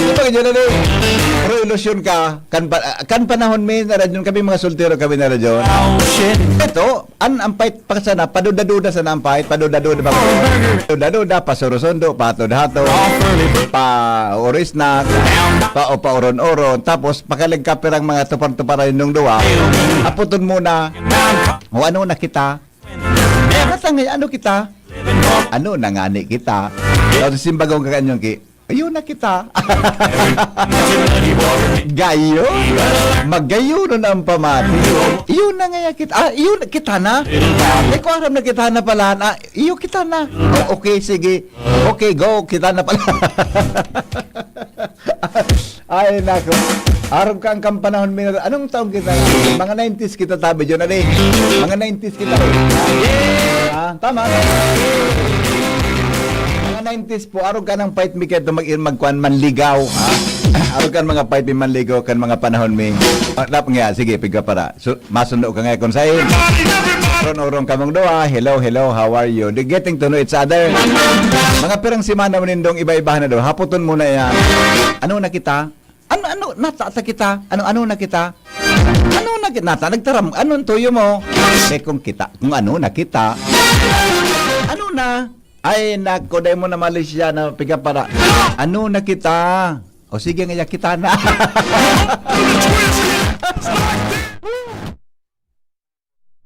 Ito ka dyan na rin. Pero ilusyon ka. Kan panahon may naradyon kami mga soltero kami naradyon. Ito, ang pait pa sana, paduda-duda sa nampait, paduda-duda ba? Paduda-duda, pa surusundo, pa tudhato, pa oris na, pa oron-oron, tapos pakaligkapirang mga tupar-tuparan nung duwa, aputon muna, o ano na kita? Katangay, ano kita? Ano nangani kita? Tapos simbagong kakanyong ki, ayun na kita. Gayo? Magayo nun ang pamati. Iyon na nga kita. Iyon kita na. Ko aram na kita na pala. Iyon kita na. Oh, okay, sige. Okay, go. Kita na pala. Ay, nako. Aram ka ang kampanahon. Anong taong kita? Mga 90s kita tabi dyan. Ano mga 90s kita. Tama. Mga 90s po, araw ka ng fight me kayo magkuhan manligaw. Araw ka mga fight me manligaw kan mga panahon me. Lap nga, sige, piga para. Masundo ka nga kung sa'yo. Orong ka mong doa. Hello, how are you? They're getting to know each other. Mga pirang simana mo nindong iba-ibahan na doon. Haputon muna yan. Ano na kita? Ano nata kita? Ano na kita? Ano na kita? Nagtaram. Anong tuyo mo? Kung kita. Kung ano na kita? Ano na? Ay, nako, dahil mo na Malaysia na piga para. Ano na kita? O sige nga, kita na.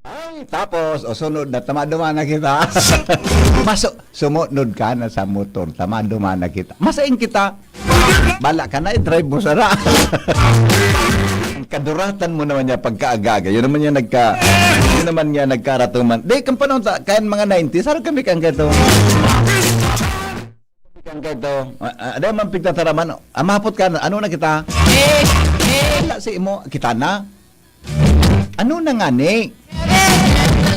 Ay, tapos, sunod na, tamaduma na kita. Sumunod ka na sa motor, tamaduma na kita. Masaing kita. Bala ka na, i-drive mo sana. Kaduratan mo naman niya pagkaagaga. Yun naman niya nagkaratuman. Di, kang panahon kayan mga 90s, sarang kami kang gato. Ada man pigtataraman. Amapot ka na. Ano na kita? Wala si imo. Kita na. Ano na nga ni?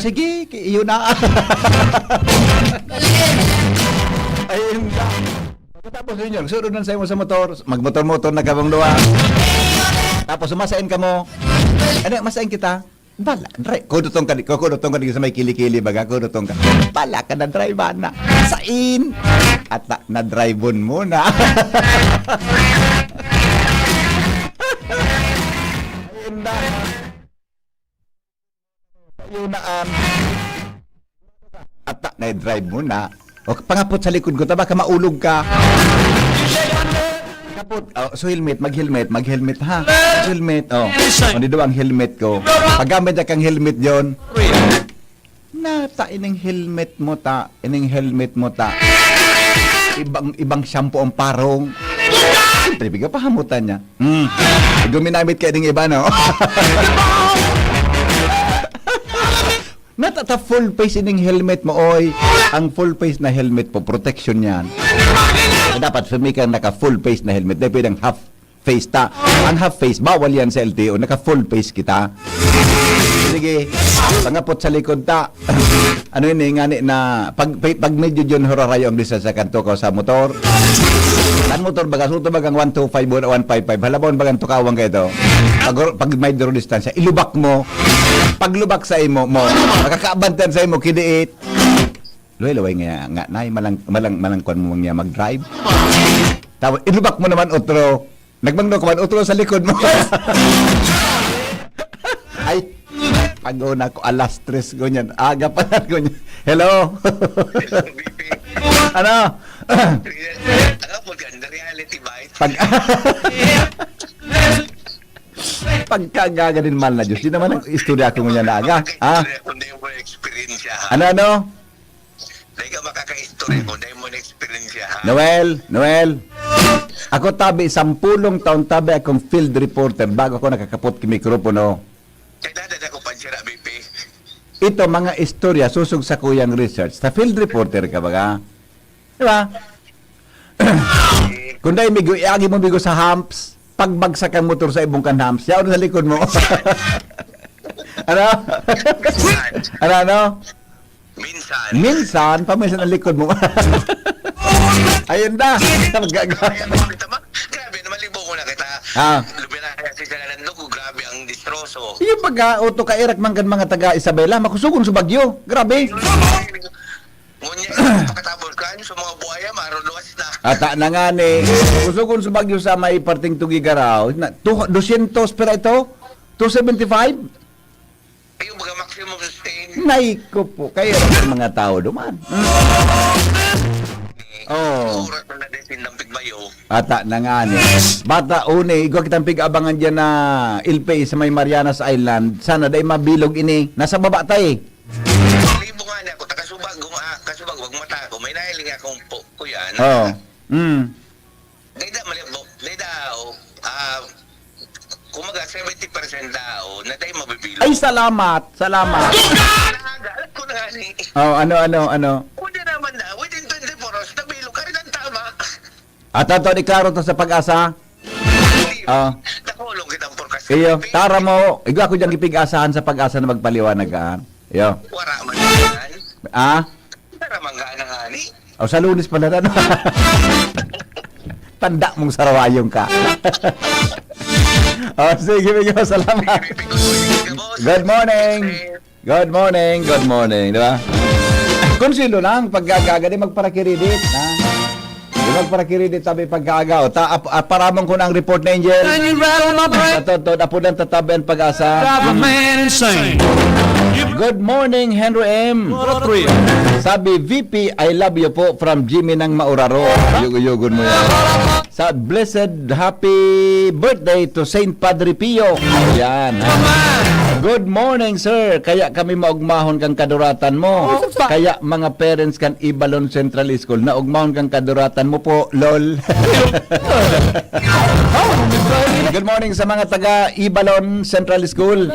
Sige, iyo na. Ayun ka. Tapos yun, sunod na sa'yo mo sa motor. Magmotor-motor na kabang doa. Tapos sumasain ka mo. Ano, masain kita? Bala, kudutong ka sa may kili-kili baga, kudutong ka. Bala ka na drive na. Sain. At na-drive-on mo na. Ayun na. Ayun na. At na-drive mo na. O pangapot sa likod ko, baka maulog ka. Kapot. So mag-helmet ha. Helmet. Hindi daw ang helmet ko. Paggamit na kang helmet yon. Ining helmet mo ta. Ibang shampoo ang parong. Siyempre, biga pahamutan niya. Guminamit ka ining iba, no? Natata full face ining helmet mo, oy. Ang full face na helmet po, protection yan. Dapat sumikang naka full face na helmet. Dahil pwedeng half face ta. Ang half face, bawal yan sa LTO. Naka full face kita. Sige, pangapot sa likod ta. Ano yun nga na, pag medyo dyan horarayo ang lisa sa kanto ko sa motor. Ang motor baga, suto bagang 125 o 155. Halabon bagang tukawang kayo to. Pag may duro distansya, ilubak mo. Paglubak sa imo mo, makakaabantan sa imo, kidiit. Luway nga, nay, malang kwan mo nga mag-drive. Tapos, ilubak mo naman otro. Nagbangno ka man, otro sa likod mo. Ay, pag-una ko, alas 3 ko niyan. Aga pa na ko niyan. Hello? Ano? The reality bite. Pagkagaga din mal na Diyos. Di naman ang istorya ko niya na aga. Ha? Kung di mo experience siya, ha? Ano? Dahil ka makaka-story kung di mo experience siya, ha? Noel. Ako tabi, 10 taon tabi akong field reporter bago ako nakakapot ki mikropono. Kailangan ako pansira, BP. Ito mga istorya susog sa kuyang research. Sa field reporter ka baga. Di ba? Kung dahil iagi mo bigo sa humps, pagbagsak ang motor sa ibong kan humps, yaon sa likod mo. Ano? Ano? Minsan, paminsan ang likod mo. Ayun na. Grabe, namalibo ko na kita. Luminaya si Salanando ko, grabe ang distroso. Yung pagka-auto ka-irak manggan mga taga-Isabela, makusugon sa Bagyo. Grabe. Ngunyan, pagkatabol ka, sa mga buhaya, maruluwas na. Ata na nga ni. Gusto kong sumagyo sa may parting Tugigaraw. 200 pera ito? 275? Ayun, baga maximum sustain. Naiko po. Kaya ang mga tao duman. Oh. Oras na din sindampig bayo. Ata na nga ni. Bata une, igwa kitang pig-abangan dyan na Ilpay sa may Marianas Island. Sana day mabilog ini. Nasa baba tayo. Libo nga niya ako, kasubag, wag mata ako. May nahiling akong kuyan. Oh. Dayda, malibok. Dayda, kumaga 70% daw, na tayo mabibilo. Ay, salamat. Salamat. Alam ko na nga ni. Oh, ano? Kundi naman na, within 24 hours, nabilo ka rin ang tama. At ato ni klaro to sa pag-asa. Oh. Nakulong kitang porkas. Iyo, tara mo. Igwa ko diyang ipig-asahan sa pag-asa na magpaliwanag ka. Iyo. Wara man yan. Ah? Wara man nga na nga ni. O sa Lunes pala na. Tanda mong sarawayong ka. Oh, sige, bigyan salamat. Good morning. Good morning, di ba? Konsilo lang, pagkagaga, di magparakiridit, ha? Di magparakiridit, sabi pagkaga. O, paramang ko na ang report na Angel. And you rattle my brain, Ito, apo ng tatabi ang pag-asa. drive a man insane. Good morning, Henry M. What a thrill. Sabi, VP, I love you po from Jimmy ng Mauraro. Yugo-yugon mo yan. Sa blessed happy birthday to Saint Padre Pio. Yan. Good morning, sir. Kaya kami maugmahon kang kaduratan mo. Kaya mga parents kan Ibalon Central School na ugmahon kang kaduratan mo po, lol. Good morning sa mga taga Ibalon Central School.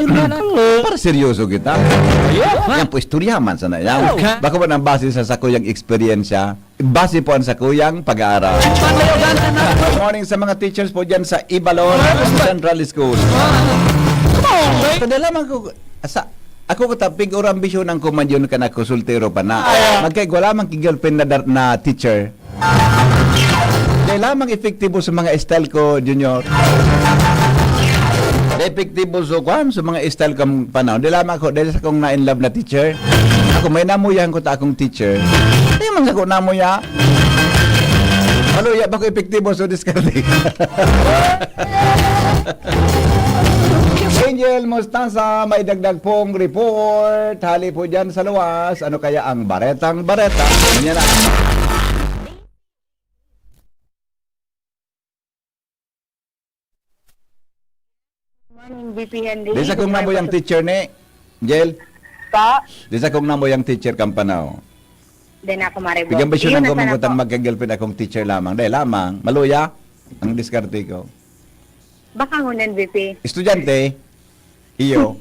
Para seryoso kita. Yan po, istoryaman sana yan. Baka po nang base sa sakuyang eksperyensya, base po ang sakuyang pag-aaral. Good morning sa mga teachers po dyan sa Ibalon Central School. Kada lamang ko, ako ko tapig or ambisyon ang kumadyon ka na konsultero pa na. Magkaigwa lamang ki-girlfriend na teacher. Dahil lamang epektibo sa mga style ko, Junior. Epektibo sa mga style kong panahon. Dahil lamang ako, dahil sa akong na-in-love na teacher. Ako may namuyahan ko ta akong teacher. Hindi man sa ko namuya. Maluya ba ko epektibo sa diskarte? Angel Mostanza, may dagdag pong report. Hali po dyan sa luwas. Ano kaya ang baretang bareta? Yan na. Morning, VP Henry. Di sa kong namo yung teacher ni Angel. Pa, Di sa kong namo yung teacher kampanaw. din ako maribog. Bigyan ba siya ng Iyon na gumagutang sana po. magka-girlfriend akong teacher lamang. Dahil lamang, maluya ang diskarte ko. Baka ngunan, VP. Estudyante, iyo.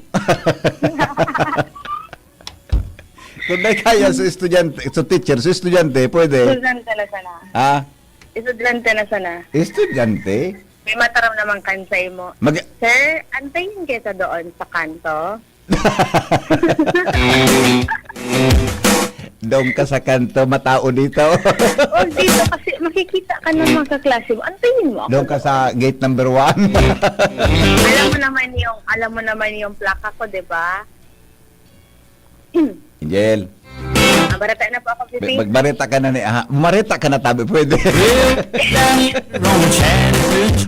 Kung may kaya sa estudyante, sa teacher, sa estudyante, pwede. Estudyante na sana. Ha? Estudyante na sana. Estudyante? May mataram naman kansay mo. Sir, antayin kita doon sa kanto. Doon ka sa kanto, matao dito. O dito kasi makikita ka ng mga kaklase mo. Antayin mo ako. Doon ka sa gate number 1. Alam mo naman yung plaka ko, 'di ba? Angel, Barata na po ako, VP. magbareta ka na ni... Mareta ka na tabi, pwede.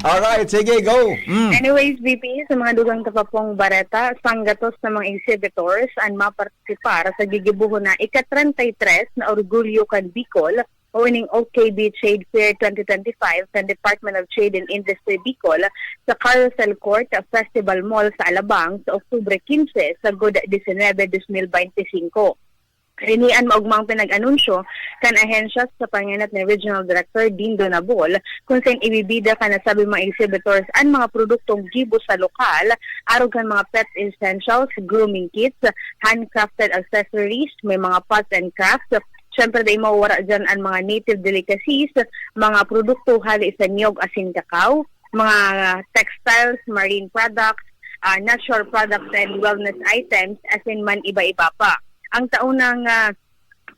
Alright, sige, go. Anyways, VP, sa mga dugang tapapong bareta, sanggatos sa mga exhibitors ang mapartisipar sa gigibuho na ika-33 na Orgulyo kan Bicol o ining OKB Trade Fair 2025 sa Department of Trade and Industry Bicol sa Carousel Court Festival Mall sa Alabang sa Oktubre 15 sa God 19, 2025. Rinian maugmang pinag-anunsyo kan ahensya sa panginat ni Regional Director Dean Donabol kung saan ibibida ka na sabi mga exhibitors ang mga produktong gibo sa lokal, arog kan mga pet essentials, grooming kits, handcrafted accessories, may mga pots and crafts. Siyempre, day mawara dyan ang mga native delicacies, mga produkto hali sa niyog asin kakao, mga textiles, marine products, natural products and wellness items, as in man iba-iba pa. Ang taunang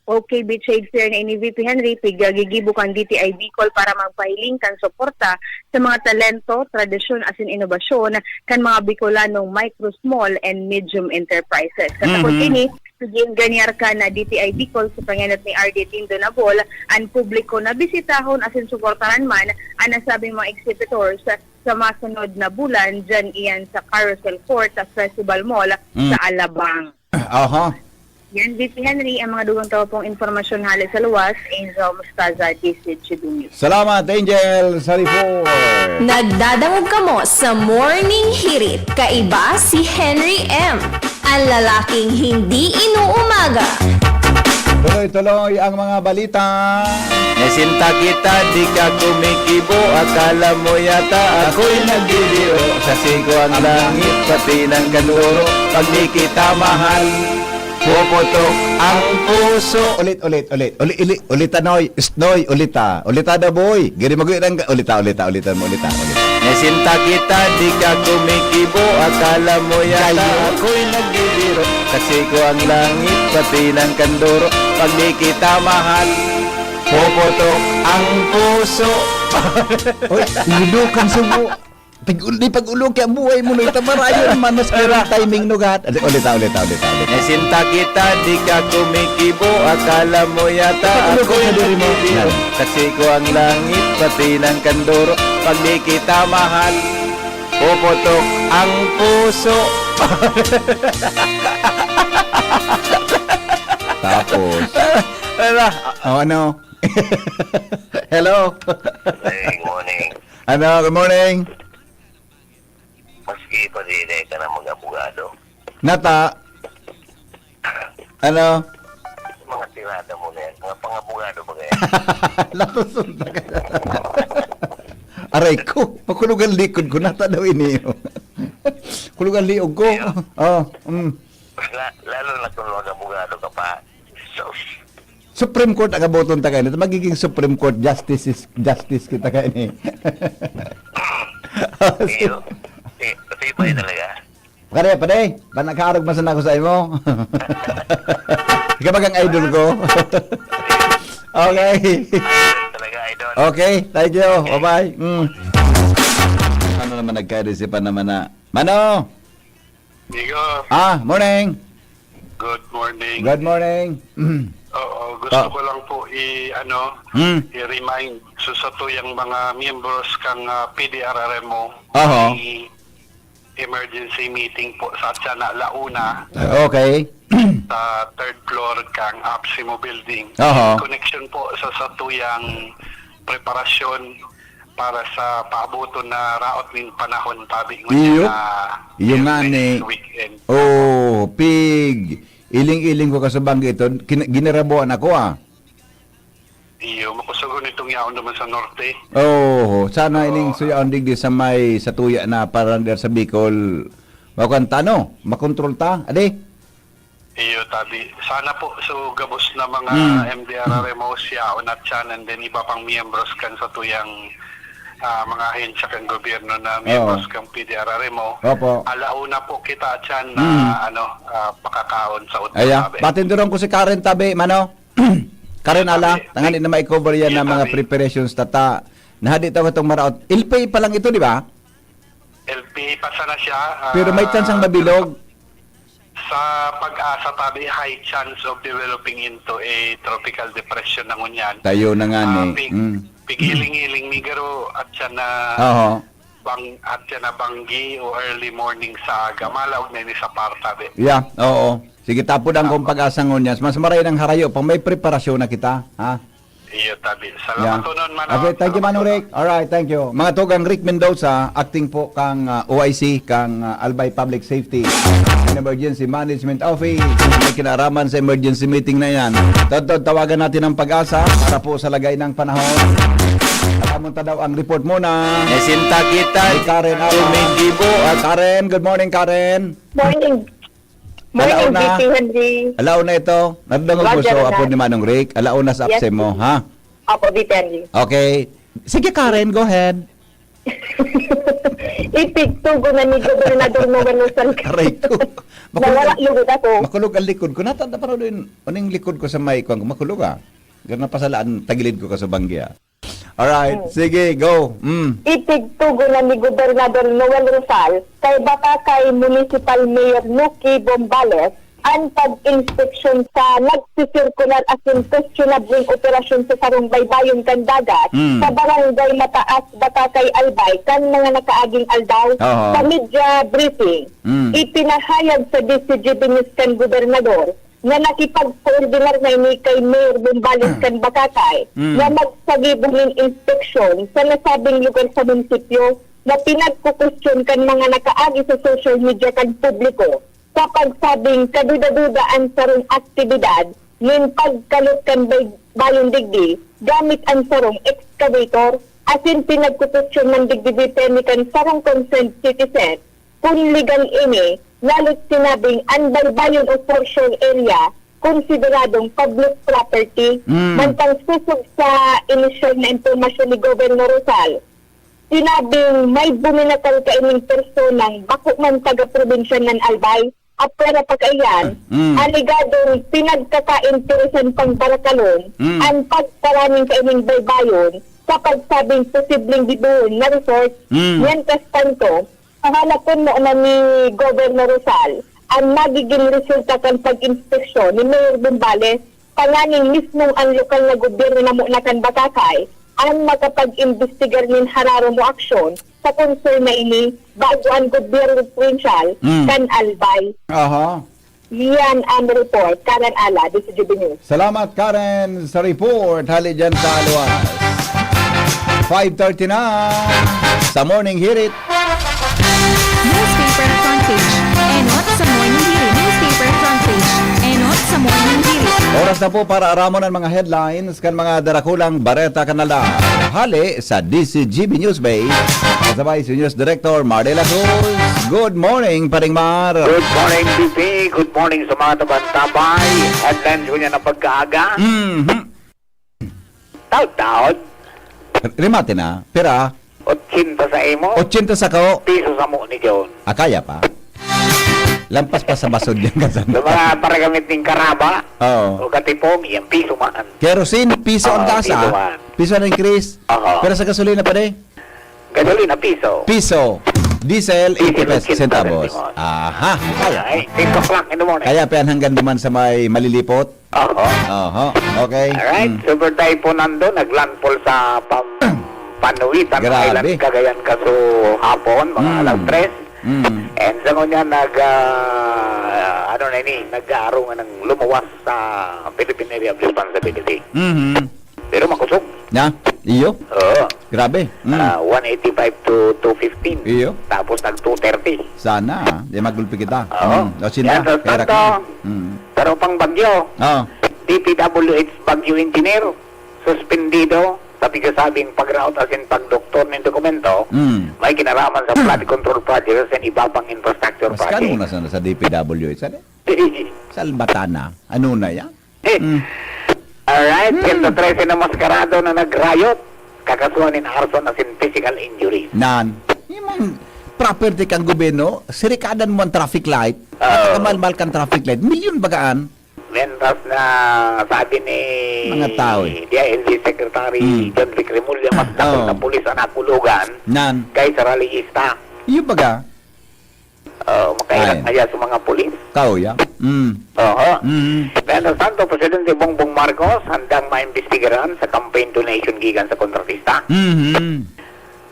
OKB Trade Fair na VP Henry, gigibukan DTI Bicol para magpahiling kan suporta sa mga talento, tradisyon as in inobasyon kan mga Bicolanong micro, small and medium enterprises. Kasakot ini, Sige, ganyan ka na DTI Bicol sa panganat ni RD Tindo na bol, ang publiko na bisitahon asin suportahan man ang nasabing mga exhibitors sa masunod na bulan dyan iyan sa Carousel Court at Festival Mall sa Alabang. Aha. Yan, VP Henry, ang mga dugang tao pong informasyon halos sa luwas, Angel Mustaza, DCG News. Salamat, Angel Sarifo. Nagdadangog kamo sa Morning Hirit. Kaiba si Henry M. Ang lalaking hindi inuumaga. Tuloy-tuloy ang mga balita. Nasinta kita, di ka kumikibo. Akala mo yata ako'y nagdidiro. Sa sigo ang langit, pati ng kanduro. Pag di kita mahal, puputok ang puso. Ulit, Noy. Snoy, ulita. Ulita na, boy. Giri mag-uwi ng... Ulita. Nasinta kita, di ka kumikibo. Akala mo yata ako'y nagdidiro. Sa sigo ang langit, pati ng kanduro. Pag di kita mahal, puputok ang puso. Uy, lilukan subo. Pag-ulo kaya buhay mo nung itamarayon man mas kaya timing nugat. Ulita. Nasinta kita, di ka kumikibo. Akala mo yata ako'y nagdidiro. Kasi ko ang langit, pati ng kanduro. Pag di kita mahal, puputok ang puso. Tapos. Ano? Hello. Hey, morning. Good morning. Maski pa din ka na mga abogado. Nata. Ano? Mga tirada mo na yan. Mga pang-abogado ba kaya? Latusunda ka. Aray ko, makulugan likod ko. Nata daw iniyo. Kulugan liog ko. Lalo na kung mga abogado ka pa. So, Supreme Court ang aboton ta kayo. Magiging Supreme Court justice kita kayo ni. iyo. Kasi pa yun talaga. Pare, nakaarog masan ako sa imo. Ikaw bagang idol ko. Okay. Talaga, idol. Okay, thank you. Bye-bye. Ano naman nagka-resipan naman na. Mano! Digo, Morning. good morning. Good morning. Oo, gusto Oh. ko lang po i-remind sa tuyang mga members kang PDRRMO Oho. emergency meeting po sa Tiana Launa Okay. sa third floor kang Apsimo building. Oho. Connection po sa tuyang preparasyon para sa paabuto na raot ng panahon tabi Iyo. na Iyo nga ni. weekend. Oh, pig. Iling-iling ko kasabang ito. Ginarabuan ako Iyo, makusugon itong yaon naman sa norte. Oh, sana ining suyaon digdi sa may sa tuya na para der sa Bicol. Makanta no, makontrol ta. Ade. Iyo, tabi. Sana po so gabos na mga MDRRMO siya at siyan and then iba pang miyembros kan sa tuyang mga ahensya kan gobyerno na miyembros kang PDRRMO. Opo. Alauna po kita siyan na pakakaon sa utang. Aya, patindurong ko si Karen Tabi, mano. Karen ala, tanganin na mai-cover yan ng mga preparations tata. Nahadi tayo itong maraot. Ilpay pa lang ito, di ba? LPA pa sana siya. Pero may chance ang mabilog. Sa pag-asa tabi, high chance of developing into a tropical depression na ngunyan. Tayo na nga ni. Pigiling-iling migaro at siya na Oo. banggi o early morning sa Gamala o na sa Partabe. Yeah, oo. Sige, tapod ang kong pag-asa ngunyas. Mas maray ng harayo. Pang may preparasyon na kita. Ha? Iyo tabi. Yeah. Salamat to nun, Manong. Okay, thank you, Manong Rick. Alright, thank you. Mga tugang Rick Mendoza, acting po kang OIC, kang Albay Public Safety and Emergency Management Office. May kinaraman sa emergency meeting na yan. Tawagan natin ang pag-asa para po sa lagay ng panahon. Alamunta daw ang report muna. Nasinta kita, Ni Karen kumikibo. Karen, good morning, Karen. Morning. Alaw Morning, na. VP Henry. Alaw na ito. Nandang Roger gusto na. apo ni Manong Rick. Alaw na sa Yes, absent mo, ha? Opo, VP Henry. Okay. Sige, Karen, go ahead. Ipigtugo na ni Gobernador Mawanusan Aray ko. Nawala lugod ako. Makulog ang likod ko. Natanda pa rin. Anong likod ko sa mic ko? Makulog Ganun na pasalaan. Tagilid ko ka sa bangya. Alright. Sige, go. Ipigtugo na ni Gobernador Noel Rizal kay baka kay Municipal Mayor Nuki Bombales ang pag-inspeksyon sa nagsisirkular as in questionable operasyon sa sarong baybayon kan dagat sa barangay Mataas, Batakay, Albay kan mga nakaaging aldaw Oo. sa media briefing. Ipinahayag sa DCGB News kan gobernador na nakipag-coordinar na ini kay Mayor Bumbales kan Batakay na magsagibong inspeksyon sa nasabing lugar sa munisipyo na pinagkukwestiyon kan mga nakaagi sa social media kan publiko sa pagsabing kaduda-dudaan sa rong aktibidad ng pagkalot kan bayon digdi gamit ang sarong excavator asin pinagkukwestiyon ng digdi kan sarong concerned citizen kung legal ini lalo't sinabing ang baybayon o portion area konsideradong public property mantang susog sa inisyal na impormasyon ni Governor Rosal. Sinabing may buminatang kaining personang bako man taga-probinsya ng Albay at para pagkayan, aligadong pinagkakainteresan pang Barakalon ang pagparaming kaining baybayon sa pagsabing posibleng dibuhon na resort yan kastanto, hanapon mo na ni Governor Rosal ang magiging resulta kan pag-inspeksyon ni Mayor Bumbales panganing mismong ang lokal na gobyerno na mo na kan Batakay ang makapag-imbestigar ng hararo mo aksyon sa concern na ini bago ang gobyerno provincial kan Albay. Aha. Yan ang report. Karen Ala, DCGB News. Salamat Karen sa report. Hali dyan sa Aluas. 5:30 na sa Morning Hirit. Newspaper front page. Enot sa morning hirit. Newspaper front page. Enot sa morning hirit. Oras na po para aramon ang mga headlines kan mga darakulang Bareta Kanala. Hali sa DCGB News Bay. Kasabay si News Director Mardela Cruz. Good morning, Paring Mar. Good morning, BP. Good morning sa mga tabantabay. Headlines ko niya na pagkaaga. Taod-taod. Rimate na. Pera, 80 sa imo. 80 sa kao. Piso sa mo ni John. Akaya pa. Lampas pa sa basod yan kasan. Sa mga paragamit ng karaba. Oo. O katipong, yung piso man. Kerosene, piso ang Oo, gasa. piso man. Piso na increase. Oo. Pero sa gasolina pa rin. Gasolina, piso. Piso. Diesel, 80 pesos 80 centavos. centavos. Aha. Kaya. Ay, 6 o'clock in the morning. Kaya pa yan hanggang duman sa may malilipot. Oo. Oho. Okay. Alright, super typhoon nando, naglandfall sa Panuitan Grabe. Island, Cagayan kaso hapon, mga alas 3. And sa kanya nag-aaro nga ng lumuwas sa Philippine Area of Responsibility. Pero makusog. Na? Iyo? Oo. Grabe. 185 to 215. Iyo? Tapos nag-230. Sana. Di magulpi kita. Oo. O sinda. Yan, tapos Kaya tanto, pero pang bagyo, Oo. DPWH Bagyo Engineer, suspendido sa pigasabing pag-route as in pag-doktor ng dokumento, may kinaraman sa flood control projects and iba pang infrastructure Mas kano projects. na sa DPW. Sa Albatana. Ano na yan? Alright, sa 13 na maskarado na nag-riot, kakasuhan in arson as in physical injuries. Nan. Yung property kang gobyerno, sirikadan mo ang traffic light, at kamalmal kang traffic light, milyon bagaan. Mentas na sabi ni Mga tao DILG Secretary John Vic Remulla, mas dakot na pulis ang nakulugan Nan. kay sa rallyista. Iyo baga? Makailan Ay. kaya sa mga pulis. Kao ya? Oo. Mentas Santo, Presidente Bongbong Marcos, handang maimbestigaran sa campaign donation gigan sa kontratista.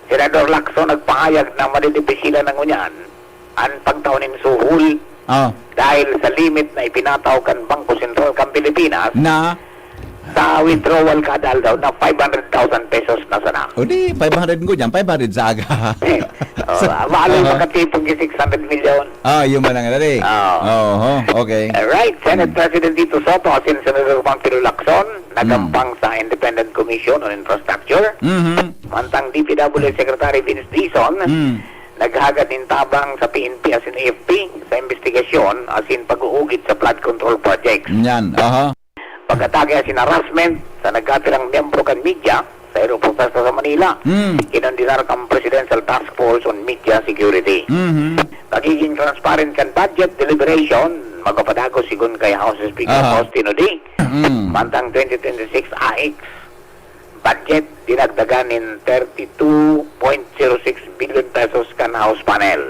Senador Lacson nagpahayag na madidibisila ng unyan ang pagtaunin suhul dahil sa limit na ipinataw kan Bangko Sentral kan Pilipinas Na? sa withdrawal kada daw na 500,000 pesos na sana. O di, 500 ko dyan, 500 sa aga. Mahal makatipong 600 million. Yung manang nari. Okay. Alright, Senate President Tito Soto asin Senator Pangkilo Lacson nagampang sa Independent Commission on Infrastructure. Mantang DPWH Secretary Vince Dizon naghagad ng tabang sa PNP asin AFP sa investigasyon asin pag-uugit sa flood control projects. Yan, Pagkatagay asin harassment sa nagkatirang miyembro kan media sa aeroporto sa Manila. Kinondinar kang Presidential Task Force on Media Security. Pagiging transparent kan budget deliberation, magpapadagos sigun kay House Speaker Faustino D. Mantang 2026 AX budget dinagdagan in 32.06 billion pesos kan House panel.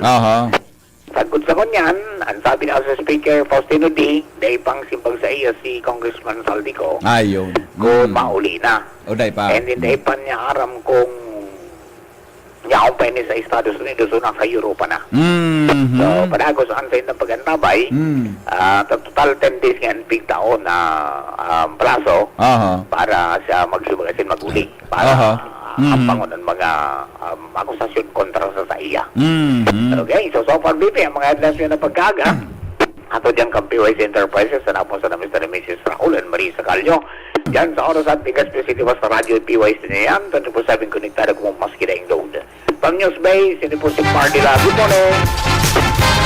Sagod sa kunyan, ang sabi na sa Speaker Faustino D, dahil pang simbag sa iya si Congressman Saldico, Ayun. kung mauli na. O, day pa. And then dahil pa niya aram kung niya akong pa sa Estados Unidos o nasa Europa na. Mhm. So, padago sa ansay na pagantabay, total 10 days nga ang taon na plazo Aha. para siya magsubasin maguli. Aha. Para ang pangon ng mga akusasyon kontra sa iya. Mhm. Okay, so far BP, ang mga headlines yun na pagkaga. Ato dyan kang PYC Enterprises, sa napon sa na Mr. and Mrs. Raul and Marie Sacalyo. Diyan sa oras at bigas City was sa radio PYC na yan, 24/7 konektado kung mas kidaing load. Pang News Bay, sino po si Mardila. Good morning!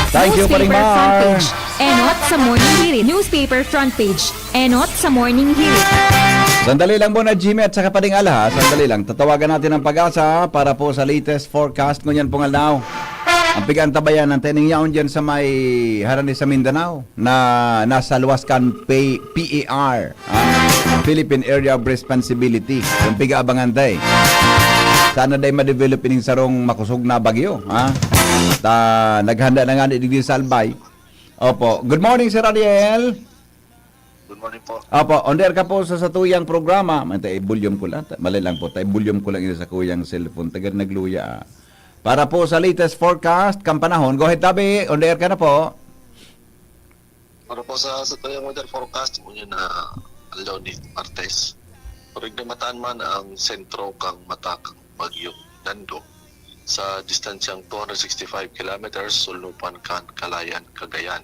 Thank you, Newspaper front Parimar. page. Enot sa Morning Hirit. Newspaper front page. Enot sa Morning Hirit. Sandali lang muna, Jimmy, at saka Paring Ala, ha? Sandali lang. Tatawagan natin ang Pag-asa para po sa latest forecast ngunyan pong aldaw. Ang pigantabayan ng tening yaon dyan sa may harani sa Mindanao na nasa Luwascan PAR, Philippine Area of Responsibility. Yung piga-abangan day. Sana day ma-develop ining sarong makusog na bagyo. Ha? Naghanda na nga digdi sa Albay. Opo. Good morning, Sir Ariel. Good morning po. Opo, on air ka po sa satuyang programa. Mantay, volume ko lang. Mali lang po. Volume ko lang ito sa kuyang cellphone. Tagal nagluya. Para po sa latest forecast, kampanahon. Go ahead, Tabi. On air ka na po. Para po sa tuyang weather forecast mo na aldaw ni Martes. Kurig na mataan man ang sentro kang matakang bagyo Nando sa distansyang 265 kilometers sulnupan kan Kalayan, Cagayan.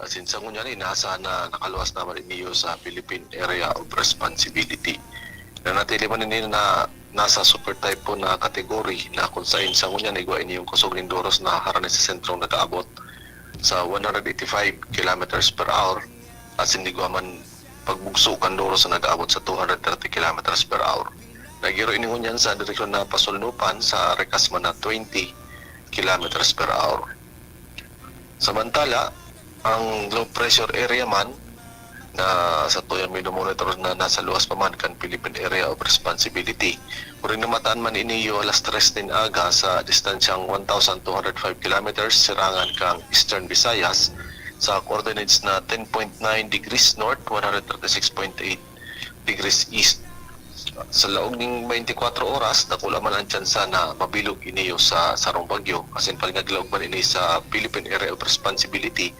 Sinsa ngunyan nasa na nakaluwas naman iniyo sa Philippine Area of Responsibility. Na natili man nila na nasa super typhoon na kategory na kung saan sa ngunyan igwa iniyong kusog ng Doros na harani sa sentrong nakaabot sa 185 kilometers per hour at sinigwa man pagbugso kan Doros na nag-aabot sa 230 kilometers per hour. Nagiro ini ngunyan sa direksyon na pasulnupan sa rekas man na 20 kilometers per hour. Samantala, ang low pressure area man na sa tuyang minomonitor na nasa luwas pa man kan Philippine Area of Responsibility. Kuring namataan man iniyo alas 3 din aga sa distansyang 1,205 kilometers sirangan kang Eastern Visayas sa coordinates na 10.9 degrees north, 136.8 degrees east. Sa laog ng 24 oras, nakula man ang tsansa na mabilog iniyo sa sarong bagyo. Kasi palingaglaog man ini sa Philippine Area of Responsibility,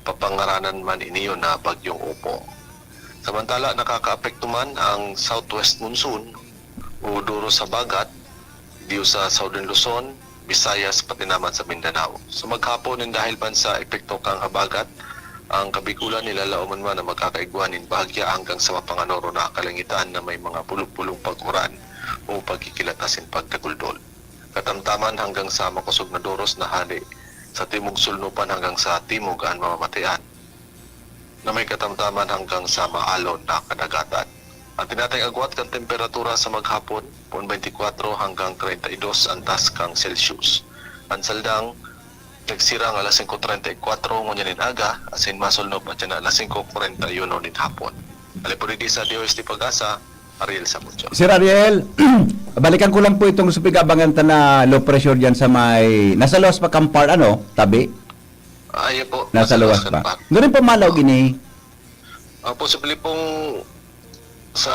papangaranan man iniyo na bagyong Opo. Samantala, nakaka-apekto man ang southwest monsoon o duro sa bagat, diyo sa Southern Luzon, Visayas, pati naman sa Mindanao. So maghapon din dahil man sa epekto kang habagat, ang Kabikulan nilalauman man na magkakaigwanin bahagya hanggang sa mapanganoro na kalangitan na may mga pulong-pulong pag-uran o pagkikilatasin pagkaguldol. Katamtaman hanggang sa makusog na Doros na hali sa timog sulnupan hanggang sa timog ang mamamatayan na may katamtaman hanggang sa maalon na kadagatan. Ang tinatayang agwat kang temperatura sa maghapon, 24 hanggang 32 antas kang Celsius. Ang saldang, nagsirang alas 5.34 ngunyan in aga, asin masulnop at yan alas 5.41 nin hapon. Alipuridi sa DOST Pag-asa, Ariel Samucho. Sir Ariel, balikan ko lang po itong supigabangan na low pressure dyan sa may... Nasa luwas pa Kampar, Tabi? Ay po. Nasa luwas pa. Doon rin po malaw gini. Posible pong sa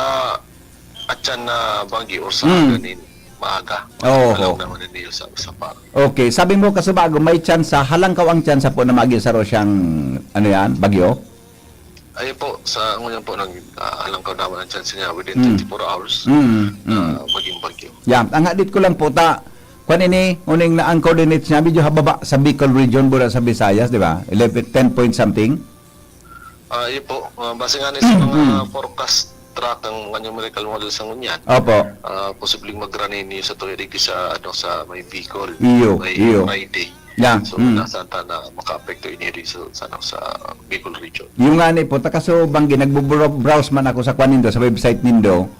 atyan na banggi or sa ganin maaga. Oo. Naman nila sa par. Okay, sabi mo kasi bago may tsansa, halangkaw ang tsansa po na mag-isaro siyang, bagyo? Ay po, sa ngayon po, alangkaw naman ang chance niya within 24 hours maging bagyo. Yeah, ang hadit ko lang po, kanini, uning na ang coordinates niya, medyo hababa sa Bicol region, bura sa Visayas, di ba? 10 point something? Ay po, base nga sa mga forecast track ng kanyang miracle model sa ngunyan. Opo. Posibleng mag-ranin niyo sa tuloy sa sa may Bicol, may iyo. Friday. Yeah. So nasaan na maka-apekto ini rin sa Bicol region. Yung nga ni po, takaso banggi, nagbo-browse man ako sa kwanindo, sa website nindo,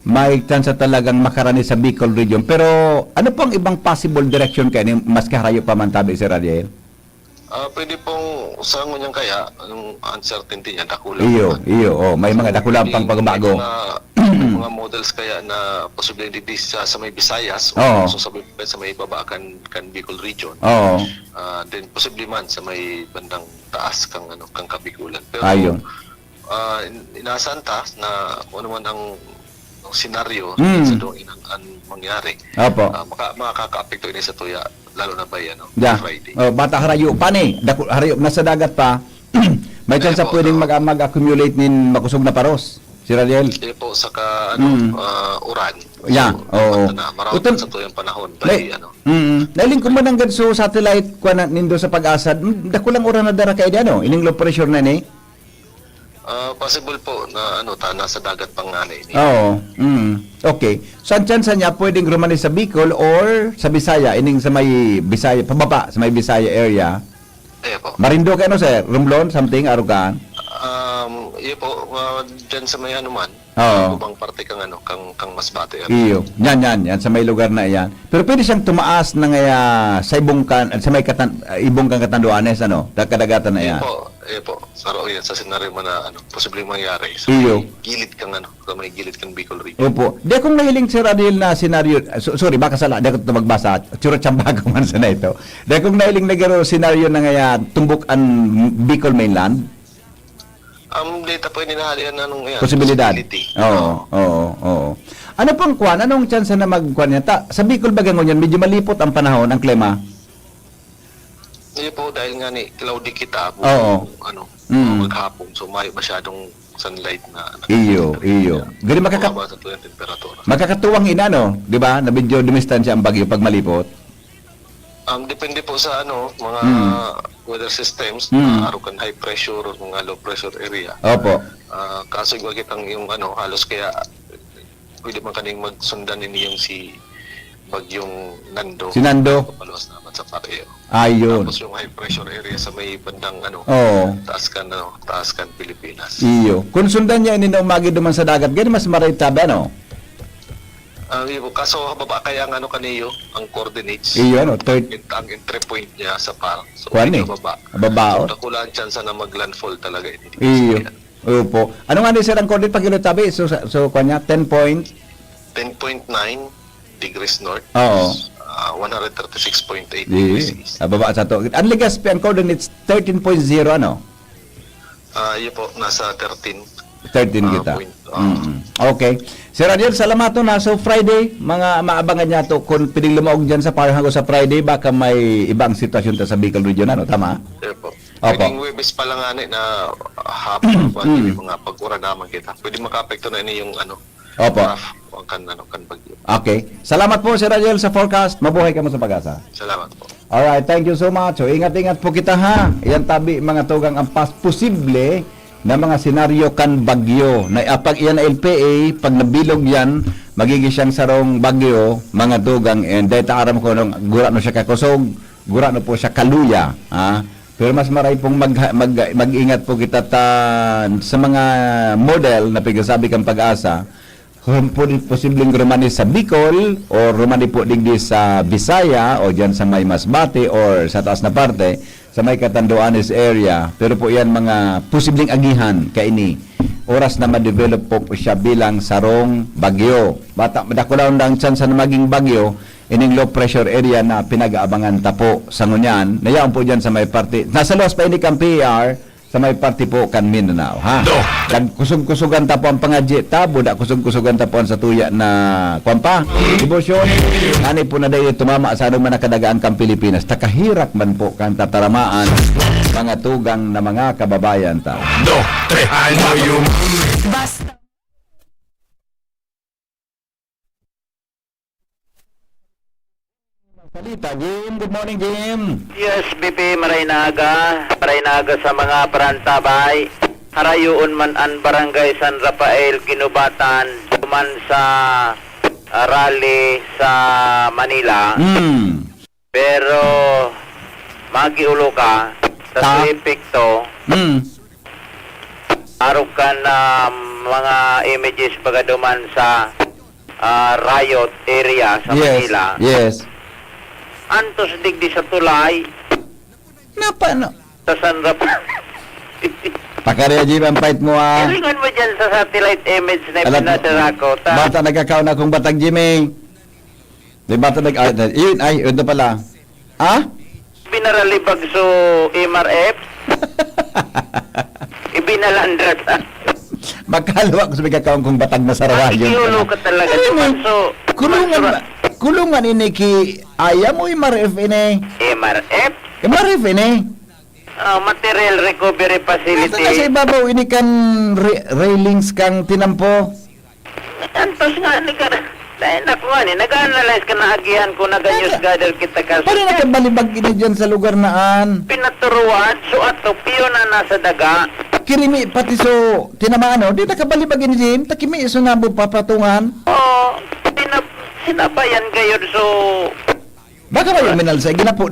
may chance talagang makarani sa Bicol region. Pero ano pong ibang possible direction kayo, mas kaharayo pa man tabi, Sir Ariel? Pwede pong sa ngunyan kaya, ang uncertainty niya, dakulang. Iyo, may mga dakulang pang pagbago. Mga models kaya na posible hindi sa may Visayas Oo. o so sa may baba kan Bicol region. Oo. Then posible man sa may bandang taas kang Kabikulan. Pero Ayun. inaasahan ta na kung ano man ang senaryo sa doong ang mangyari. Opo. Makaka-apekto ini sa tuya lalo na ba Yeah. Friday. Oh, bata harayo pa ni. Dako harayo nasa dagat pa. May chance sa po, pwedeng mag-accumulate nin makusog na paros. Si Radiel. Iyo po saka uran. Yeah, oo. Marami Uton- sa tuyang panahon Nay, dahil Nailing ko man ang ganso satellite kwa na nindo sa pag-asa. Dako lang oras na dara kay ano, ining low pressure na ni. possible po na nasa dagat pang ani ini. Oo. Okay. Saan chance niya pwedeng rumani sa Bicol or sa Bisaya, ining sa may Bisaya pababa sa may Bisaya area. Po. Marindo kay ano sir, Romblon something arugan. Iyo po diyan sa may man. Oo. Ubang parte kang kang Masbate. Iyo. Yan sa may lugar na yan. Pero pwede siyang tumaas na ngaya sa ibongkan sa may ibongkan Katanduanes kadagatan na yan. Iyo po. Saro yan sa senaryo man na posibleng mangyari sa Iyo. may gilid kang sa may gilid kang Bicol region. Opo. Di akong nahiling Sir Adil na senaryo, sorry, baka sala, di ako ito magbasa, tsura tsambago man sa na ito. Di akong nahiling na garo senaryo na ngaya tumbok ang Bicol mainland. Data po inahalian na nung Posibilidad. possibility. Oo. Ano pang kwan? Anong chance na magkwan yan? Sa Bicol ba ganun yan? Medyo malipot ang panahon, ang klima. Iyo po dahil nga ni cloudy kita Oo. maghapon so may masyadong sunlight na Iyo. Gani mababa sa tuyang temperatura. makakatuwang ina, no? Di ba? Na medyo dumistansya ang bagyo pag malipot. Depende po sa mga weather systems, araw kan high pressure o mga low pressure area. Opo. Kaso wag itang yung halos kaya pwede man kaning magsundan ini yung si bagyong Nando. Si Nando. Papaluwas naman sa Pareo. Ayun. Tapos yung high pressure area sa may bandang Oo. taas kan Pilipinas. Iyo. Kung sundan niya ini na umagi duman sa dagat, gani mas maray tabi, ano? Kaso baba kaya ang kaniyo ang coordinates. Iyo, Ang entry point niya sa par. So Kuan ni? baba. Babao. So nakulaan chance na maglandfall talaga ini. Iyo. Opo. Ano nga ni sir ang coordinate pag tabi? So kanya 10 point. 10.9 degrees north. Oo. 136.8 degrees east. Baba sa to. Ang Legazpi ang coordinates 13.0 ano? Iyo po nasa 13. 13 kita. point. Okay. Sir Adiel, salamat na. So Friday, mga maabangan niya to kung piling lumaog dyan sa Parhango sa Friday, baka may ibang sitwasyon ta sa Bicol region, ano? Tama? Iyo po. Opo. Pwedeng Webes pa lang na hapon pa mga pag-ura naman kita. Pwede maka-apekto na ini yung Opo. rough o kan bagyo. Okay. Salamat po, Sir Adiel, sa forecast. Mabuhay ka mo sa pag-asa. Salamat po. Alright, thank you so much. So, ingat-ingat po kita ha. Yan tabi, mga tugang ang posible na mga senaryo kan bagyo. Na pag iyan na LPA, pag nabilog yan, magiging siyang sarong bagyo, mga tugang, and dahil taaram ko nung gura no siya kakusog, gura no po siya kaluya. Ha? Pero mas maray pong mag-ingat po kita sa mga model na pagkasabi kang pag-asa, kung po posibleng rumani sa Bicol o rumani po digdi sa Bisaya o dyan sa may Masbate or sa taas na parte sa may Catanduanes area. Pero po yan mga posibleng agihan kaini. Oras na ma-develop po siya bilang sarong bagyo. Madakulaon lang chance na maging bagyo ining low pressure area na pinag-aabangan tapo sa ngunyan. Nayaon po dyan sa may parte. Nasa luwas pa ini kang PER sa may parte po kan Mindanao, ha? Kan kusog-kusugan tapo ang pangadji tabo da kusog-kusugan tapo sa tuya na kwampa. Debosyon ani po na dayon tumama sa anong manakadagaan kang Pilipinas. Takahirap man po kan tataramaan mga tugang na mga kababayan ta. Basta Salita, Jim. Good morning, Jim. Yes, BP Maraynaga sa mga parantabay. Harayoon man ang barangay San Rafael, Ginubatan, duman sa rally sa Manila. Pero magiulo ka sa epekto. Arukan na mga images pagaduman sa riot area sa Manila. Yes. Antos digdi sa tulay Napano? sa San Rafael. Pakarya, Jim, ang pait mo, ah. Ilingon mo dyan sa satellite image na Alam- pinadala ko. Bata nagkakaon akong batang Jimmy. Di bata yun, yun na pala. Ah? Binaralibag so MRF. Ibinalandra sa... Magkalawa ko sa magkakaon kong batang nasarawan yun. Iulo ka talaga. So, Kulungan ini ki ayam o MRF ini. MRF? MRF ini. Material Recovery Facility. Ito kasi ibabaw ini kan railings kang tinampo. Antos nga ni ka. Dahil naku nga ni, nag-analyze ka na agihan ko na ganyos gather kita ka. Paano nakabalibag ini dyan sa lugar naan? Pinaturuan, so ato, piyo na nasa daga. Kirimi pati so tinamaan di nakabalibag ini Jim. Takimi iso nga papatungan. Oo, sinabayan kayo so... Baka ba yung minalsa? Ginapo.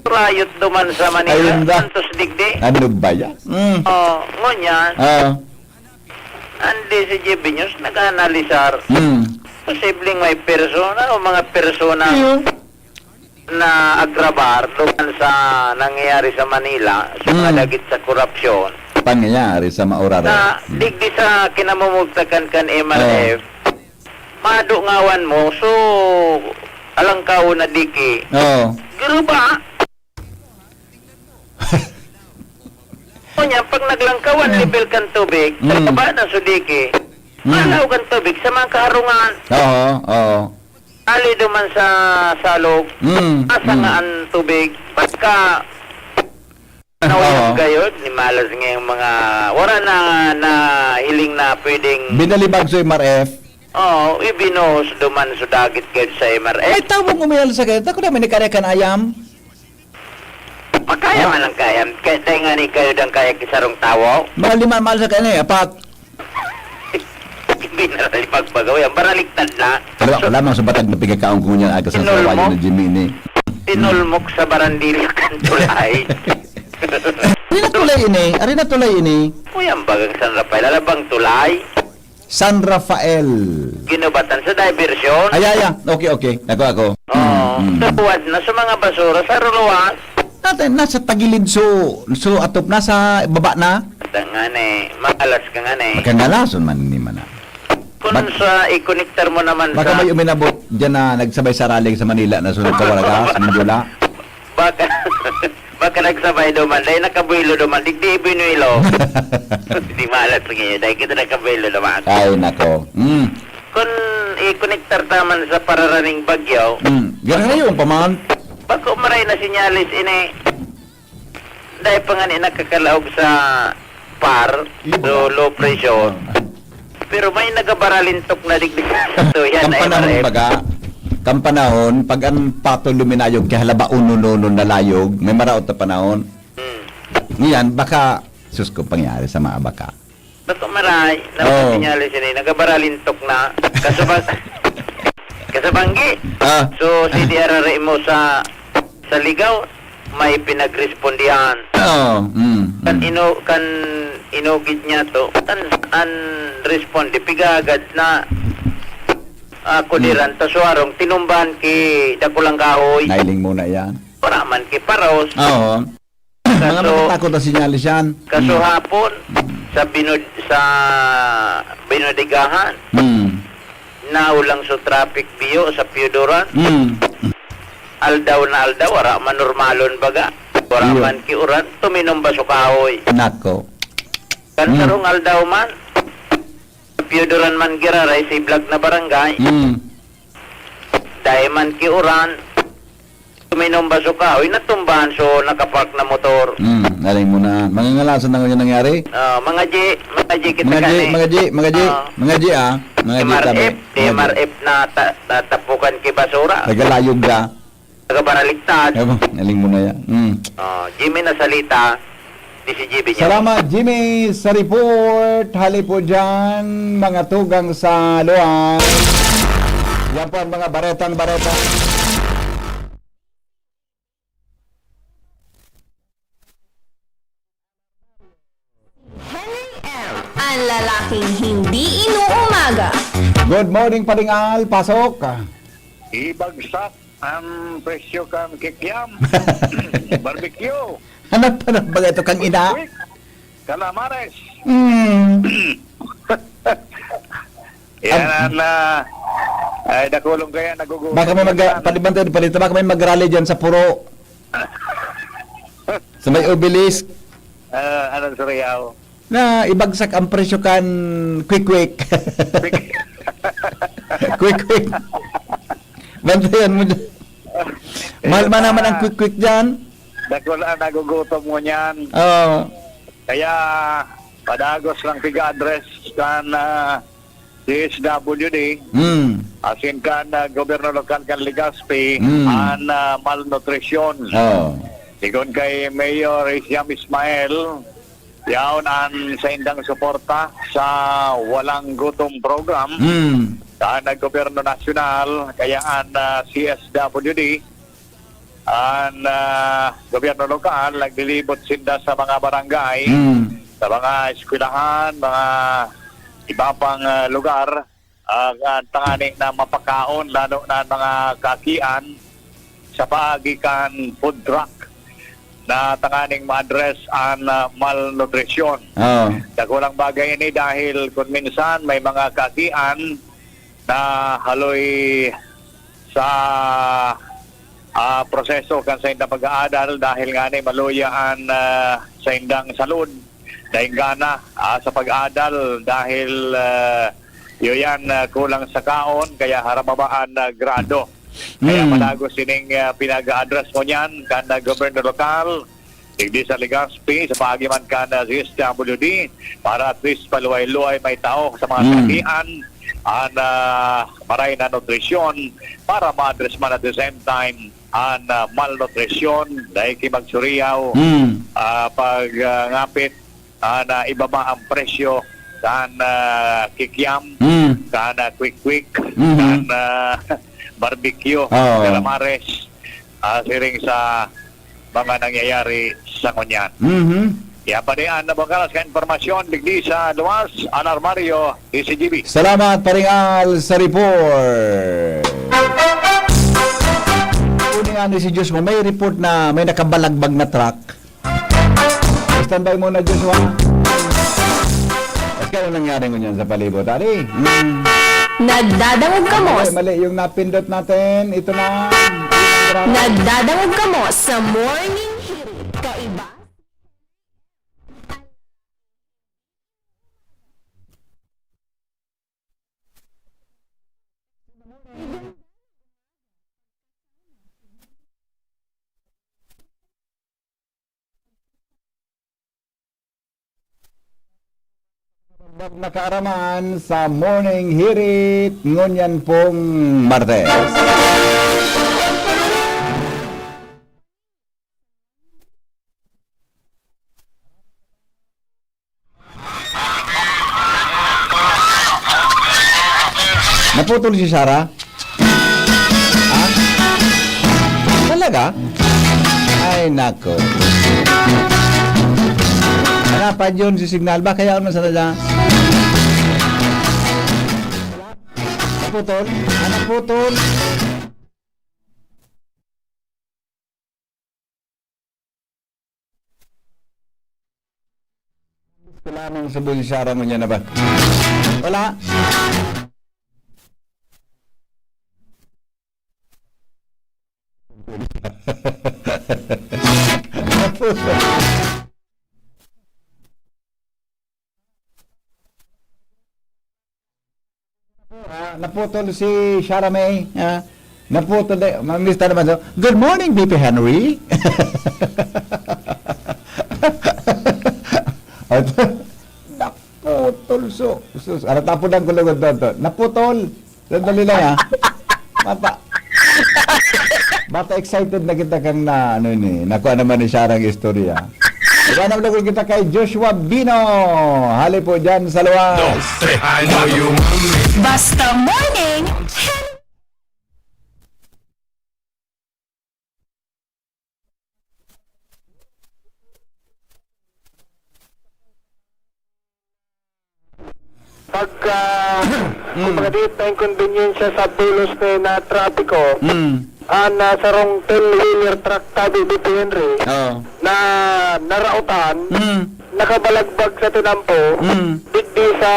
Rayot duman sa Manila. Ayun ba? Antos digdi. Ano ba yan? Ngunyan. Andi si JB News nag-analisar. Posibleng may persona o mga persona na agrabar duman sa nangyayari sa Manila sa mga lagit sa korupsyon. Pangyayari sa maurara. Na digdi sa kinamumugtakan kan MRF, madungawan mo, so alangkaw na diki. Oo. Garo ba? Kunya, pag naglangkawan level kan tubig, tagkaba na sudiki, malaw kan tubig sa mga kaharungan. Oo. Ali duman sa salog, asa nga ang tubig, pagka nawayang gayod, ni malas nga yung mga, wala na hiling na pwedeng, Binalibag sa MRF. ibinos duman sa dagit kayo sa Ay, MRF. tawag umayal sa kayo. Ako naman ikarikan ayam. Makaya man ang kaya, kaya nga ni kayo dang kaya kisarong tawo, Mahal lima mahal sa kayo apat. hindi na rin pagpagawa, baraliktad na. Wala mang sa batag na pigakaon ko niya aga sa Tinulmo? sawayo na Jimmy ni. Tinulmok sa barandili kan tulay. Ari na tulay ini. Uyang bagang San Rafael, alabang tulay. San Rafael. Ginubatan sa diversyon. Ay. Okay. Ako. Tabuad na sa mga basura sa ruluwas. Natin, nasa tagilid so atop na sa baba na. Ata nga ne, maalas ka nga ne. Makangalason man ni man. Kung sa i-connector mo naman Baka sa... may uminabot dyan na nagsabay sa rally sa Manila na sunod kawalaga sa Mandula. Baka nagsabay duman, dahil nakabuilo duman, digdi binuilo. Di maalas ka ngayon, dahil kita nakabuilo duman. Ay, nako. Kung i-connector taman sa pararaning bagyo, Ganun na yun, paman. pag umaray na sinyalis ini, dahil pa nga ni nakakalaog sa par, so low pressure, pero may nagabaralintok na digdig sa to, yan ay Kampanahon MRF. baga. Kampanahon, pag ang pato luminayog, kaya halaba uno na layog, may maraot na panahon. Ngayon, baka, sus ko pangyari sa mga baka. Ba't umaray, na sinyalis ini, nagabaralintok na, kasabanggi. So, si DRR mo sa ligaw, may pinagrespondihan. Kan inugid niya to, an responde, pigagad na kudiran, taswarong, tinumbahan ki dakulang kahoy, Nailing muna yan. para man ki paros. Oo. Mga matatakot na sinyalis yan. Kaso hapon, sa binodigahan, naulang sa traffic biyo sa Piodoran, aldaw, wala man normalon baga, wala Iyo. man kiuran, tuminom ba sa kahoy. Nako. Kansarong aldaw man, sa Piodoran man giraray, sa iblag na barangay, dahil man kiuran, tuminom ba sa kahoy, natumbahan so nakapark na motor. Nailing muna. Mga ngalasan na ngayon nangyari. Mga G kita Mga G tabi. MRF na tapukan ki basura. Nagalayog ka. Nagabaraligtad. Nailing muna yan. Jimmy na salita. Di si JB niya. Salamat Jimmy sa report. Hali po dyan mga tugang sa luan. Yan po ang mga baretang. Ang lalaking hindi inuumaga. Good morning Paringal. Pasok. Ibagsak ang presyo kang kikiam. Barbecue. Hanap pa na ba ito kang ina? Quick. Calamares. Ah. Yan ang ay nakulong kaya nagugutom. Baka may palibantay palito, baka may mag-rally dyan sa Puro. Sa may obelisk. Anong Suryaw? Na ibagsak ang presyo kan quick. quick. Bantayan mo dyan. Mahal man naman ang quick dyan. Nagugutom mo niyan. Oo. Kaya padagos lang tiga-address kan DSWD. Asin kan gobyerno lokal kan Legazpi an malnutrition. Oo. Sigon kay Mayor Isiam Ismail, yaon an sa indang suporta sa walang gutom program sa gobyerno nasyonal, kaya an CSWD an gobyerno lokal naglilibot sinda sa mga barangay, sa mga eskwelahan, mga iba pang lugar, ang tanganing na mapakaon lalo na mga kakian sa paagikan food truck na tanganing ma-address ang malnutrition. Dakulang bagay ini dahil kung minsan may mga kakian na haloy sa proseso kan sa indang pag-aadal dahil nga ni maluyaan sa indang salud dahil gana sa pag-aadal dahil yan kulang sa kaon kaya haramabaan grado. Kaya malagos sining pinag-address mo niyan kan gobyerno lokal, digdi sa Legazpi, sa paagiman kan CSWD, para at least paluway-luway may tao sa mga sakian ang maray na nutrisyon para ma-address man at the same time ang malnutrisyon dahil kimagsuriyaw pag ngapit na ibaba ang presyo kan kikiam, kan quick, kan barbecue, calamares, siring sa mga nangyayari sa kunyan. Kaya pa diyan na bangkalas ka informasyon, digdi sa luwas, Anar Mario, DCGB. Salamat, Paringal, sa report. Kunin nga ni si Diyos mo, may report na may nakabalagbag na truck. Standby muna, Joshua. Kaya nangyari mo yan sa palibot, Ari? Nagdadangog ka mo. Mali yung napindot natin. Ito na. Nagdadangog ka mo sa morning hirit. Kaiba? Nakaaraman sa morning hirit ngunyan pong Martes. Naputol si Sarah? Ha? Talaga? Ay nako. Hanapan yun si signal ba? Kaya naman sana dyan. Naputol? Naputol? Wala nang sabon si Sarah mo niya na ba? Wala. Naputol. Naputol si Shara May. Naputol. Mr. naman so, good morning, BP Henry. Naputol so. Ano tapunan ko lang ito. Naputol. Sandali lang Bata excited na kita kang na ano ni. Nakuha naman ni Shara ang istorya. Iwanam lang kita kay Joshua Bino. Hali po dyan sa luwas. Basta morning Pagka kumbaga dito inconvenience sa tulos na trapiko, na sarong 10-wheeler truck tabi dito Henry Oh. na narautan, Mm. nakabalagbag sa tinampo, digdi sa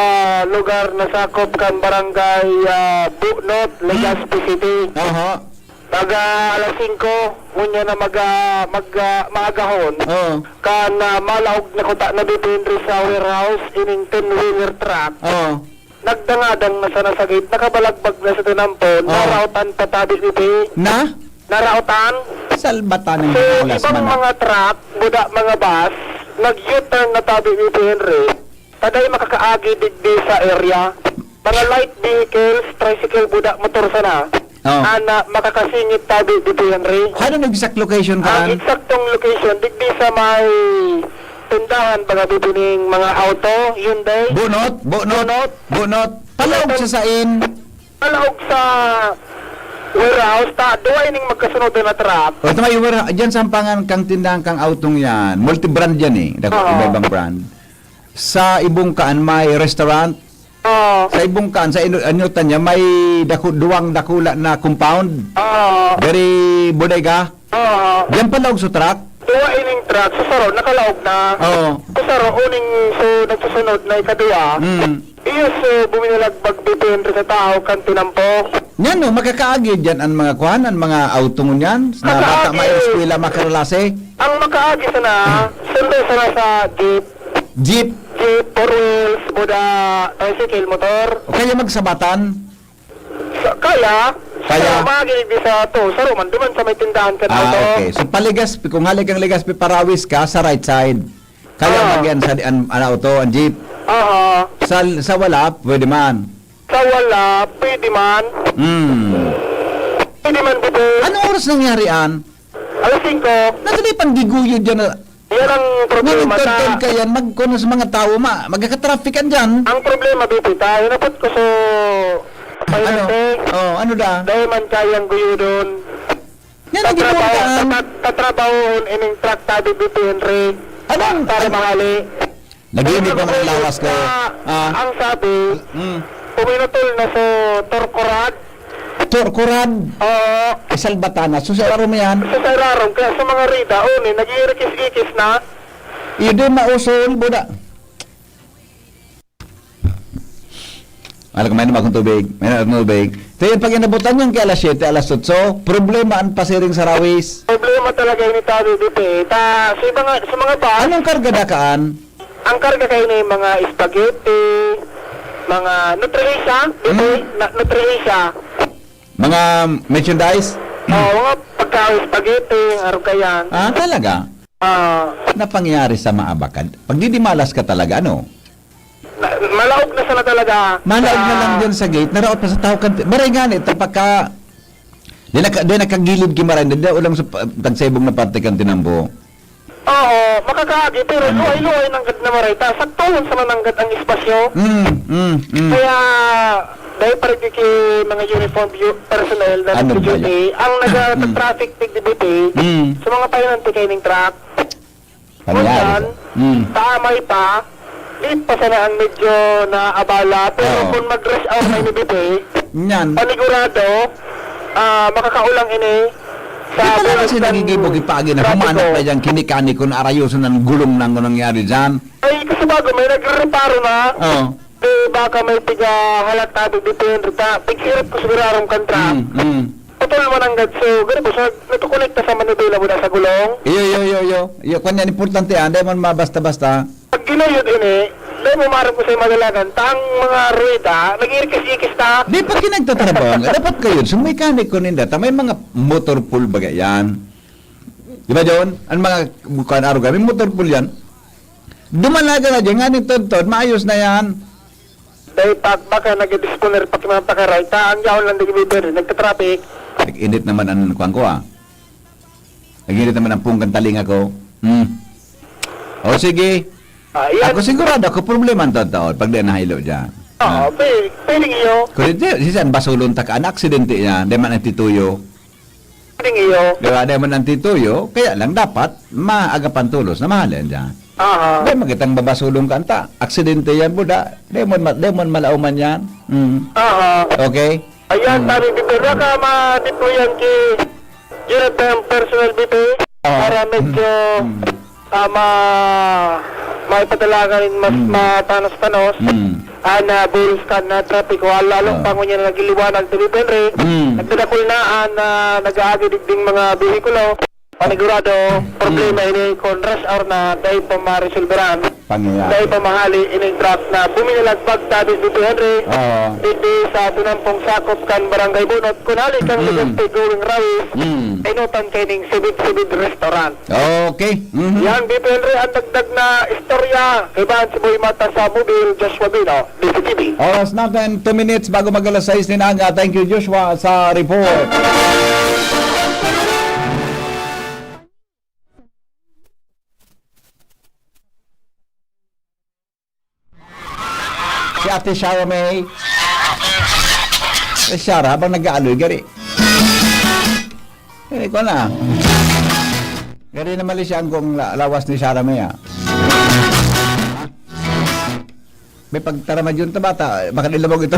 lugar na sakop kan barangay Bunot, Legazpi City. Oho. Alas 5, unya na maagahon. Oh. Kan malaog na kuta na dito Henry sa warehouse, ining 10-wheeler truck. Oh. Nagdangadang na sa nasagit, nakabalagbag na sa tinampo, narautan patabi dito. Na? Narautan. Salbatan ng So, ulas ibang man. mga truck, buda mga bus, nag-U-turn na tabi dito Henry. Taday makakaagi digdi sa area. Mga light vehicles, tricycle, buda, motor sana. Oh. Ana makakasingit tabi dito Henry. Ano nag-exact location Ang ka? eksaktong location, digdi sa may tindahan baga dito ning mga auto, Hyundai. Bunot. Palawag sa sain. Palawag sa warehouse, duwa ning magkasunod na truck. O, tama yung dyan sa ampangan kang tindahan kang autong yan. Multi-brand yan eh. Iba-ibang brand. Sa Ibungkaan may restaurant. Sa Ibungkaan, sa Inutan niya, may duwang dakula na compound. Very bodega. Yan palawag sa truck. Duwa ining truck, susaro, nakalaog na. Oo. Susaro, uning nagsusunod na ikaduwa. Iyos buminalag dito Henry sa tao, kan tinampo. Yan no, makakaagi dyan ang mga kuhan, ang mga autong yan. Na bata may eskwela makaralase. Ang makaagi sana, sundo sana sa jeep. Jeep. Jeep, four wheels, buda, tricycle, motor. O kaya magsabatan. Kaya. Kaya. Magilig di sa to, saro man, duman sa may tindahan ka na auto. Okay. So paligaspi, kung halik ang Legazpi Parawis ka, sa right side. Kaya magyan sa ang auto, ang jeep. Sa wala, pwede man. Sa wala, pwede man. Pwede man dito. Anong oras nangyarian? Alas 5. Nasa di pang giguyo dyan na... Yan ang problema Ngayon, ka yan, magkuno sa mga tao, magkakatrafikan dyan. Ang problema dito, tayo napot ko sa... Ano da? Dahil man kayang guyo doon. Yan ang gibuhaan. Tatrabahoon ining truck tabi dito Henry. Para mahali. Nag-iinit pa mga lawas ko. Ang sabi, puminutol na sa Torcorad. Torcorad? Oo. Salbatana. So sa araw mo yan? Sa araw, kaya sa mga rida, nag-iirikis-ikis na. Ido mausol, buda. Alam ko, may naman akong tubig. May naman akong tubig. So yun, pag inabutan yung kay alas 7, alas 8, problema ang pasiring sa rawis. Problema talaga yung tabi dito eh. Sa mga bus, anong karga dakaan? ang karga kayo na yung mga spaghetti, mga nutrilisya, nutrilisya. Mga merchandise? Mga pagkain spaghetti, araw kayan. Talaga? Napangyari sa maabakan. Pag didimalas ka talaga, ano? Malaog na sana talaga. Malaog na lang dyan sa gate. Naraot pa sa tao kan. Maray nga ito, pagka... Di nakagilid kimaray. Di ulang sa tagsebong na parte kan tinambo. Oo, makakaagi. Pero luhay-luhay ng gad na maray. Saktuhon sa mananggat ang espasyo. Kaya... dahil pa rin mga uniform personnel na nag-duty, ang nag-traffic activity sa mga payananti kayo ng truck. Kunyan, tamay pa, di pa sana ang medyo naabala, pero kung mag-rush out na inibiti, panigurado, makakaulang ini sa di talaga siya nagigibog ipagi na humanap pa dyan kinikani kung arayosan ng gulong nang nangyari dyan. Ay, kasi bago may nagre-reparo na. Baka may halata dito yung rita. Pag-irap ko sigurarong kantra. Putol mo nang gatso. Ganun po, so natukonekta sa Manubila muna sa gulong. Iyo, kanya importante yan. Dahil man mabasta-basta. Pag ginayod ini, dahil mo marap ko sa madalagan, tang mga rueda, nag-irikis-ikis ta. Di pa kinagtatrabaho. Dapat kayo, so mechanic ko ninda. May mga motor pool baga yan. Di ba John? Ang mga bukan araw may motor pool yan. Dumalaga na dyan. Nga nito, maayos na yan. Dahil baka nag-disponer pag mga pakaray, ang yawon lang nag-ibibir, nagka-traffic. Nag-init naman ang kuwan ko Nag-init naman ang pungkan talinga ko. O sige. Ako sigurado ako problema ang taon pag di nahilo dyan. Oo, piling iyo. Kung hindi, siya basulon ta ka, aksidente niya, di man ang tituyo. Piling iyo. Di ba, di man ang tituyo, kaya lang dapat maagapan tulos na mahalin dyan. Di magitang babasulong kanta. Aksidente yan, buda. Di mo malauman yan. Okay? Ayan, tari dito na ka, matito yan ki unit ng personal BP para medyo maipadalagan mas matanos-tanos ang bulls kan na trapiko lalong pangon niya na nagiliwanag to BP Henry nagdadakul na ang nag-aagi digding mga bihikulo panigurado problema ini kon rush hour na dahil pa ma-resolveran dahil pa mahali ining truck na buminalag tabis BP Henry hindi sa tunampong sakop kan barangay Bunot kunali kang Legazpi going rawis inutan kay ning Sibid Restaurant. Okay. Yan BP Henry ang dagdag na istorya kay Ban si Boy Mata sa Mobile Joshua Bino DCTV. Oras natin 2 minutes bago mag alas 6 ni Naga. Thank you Joshua sa report. Si Ate Shara May. Si Shara, habang nag-aaloy, gari. Gari ko na. Gari na mali siya ang lawas ni Shara May, May pagtaramad yun ta bata, baka nilabog ito.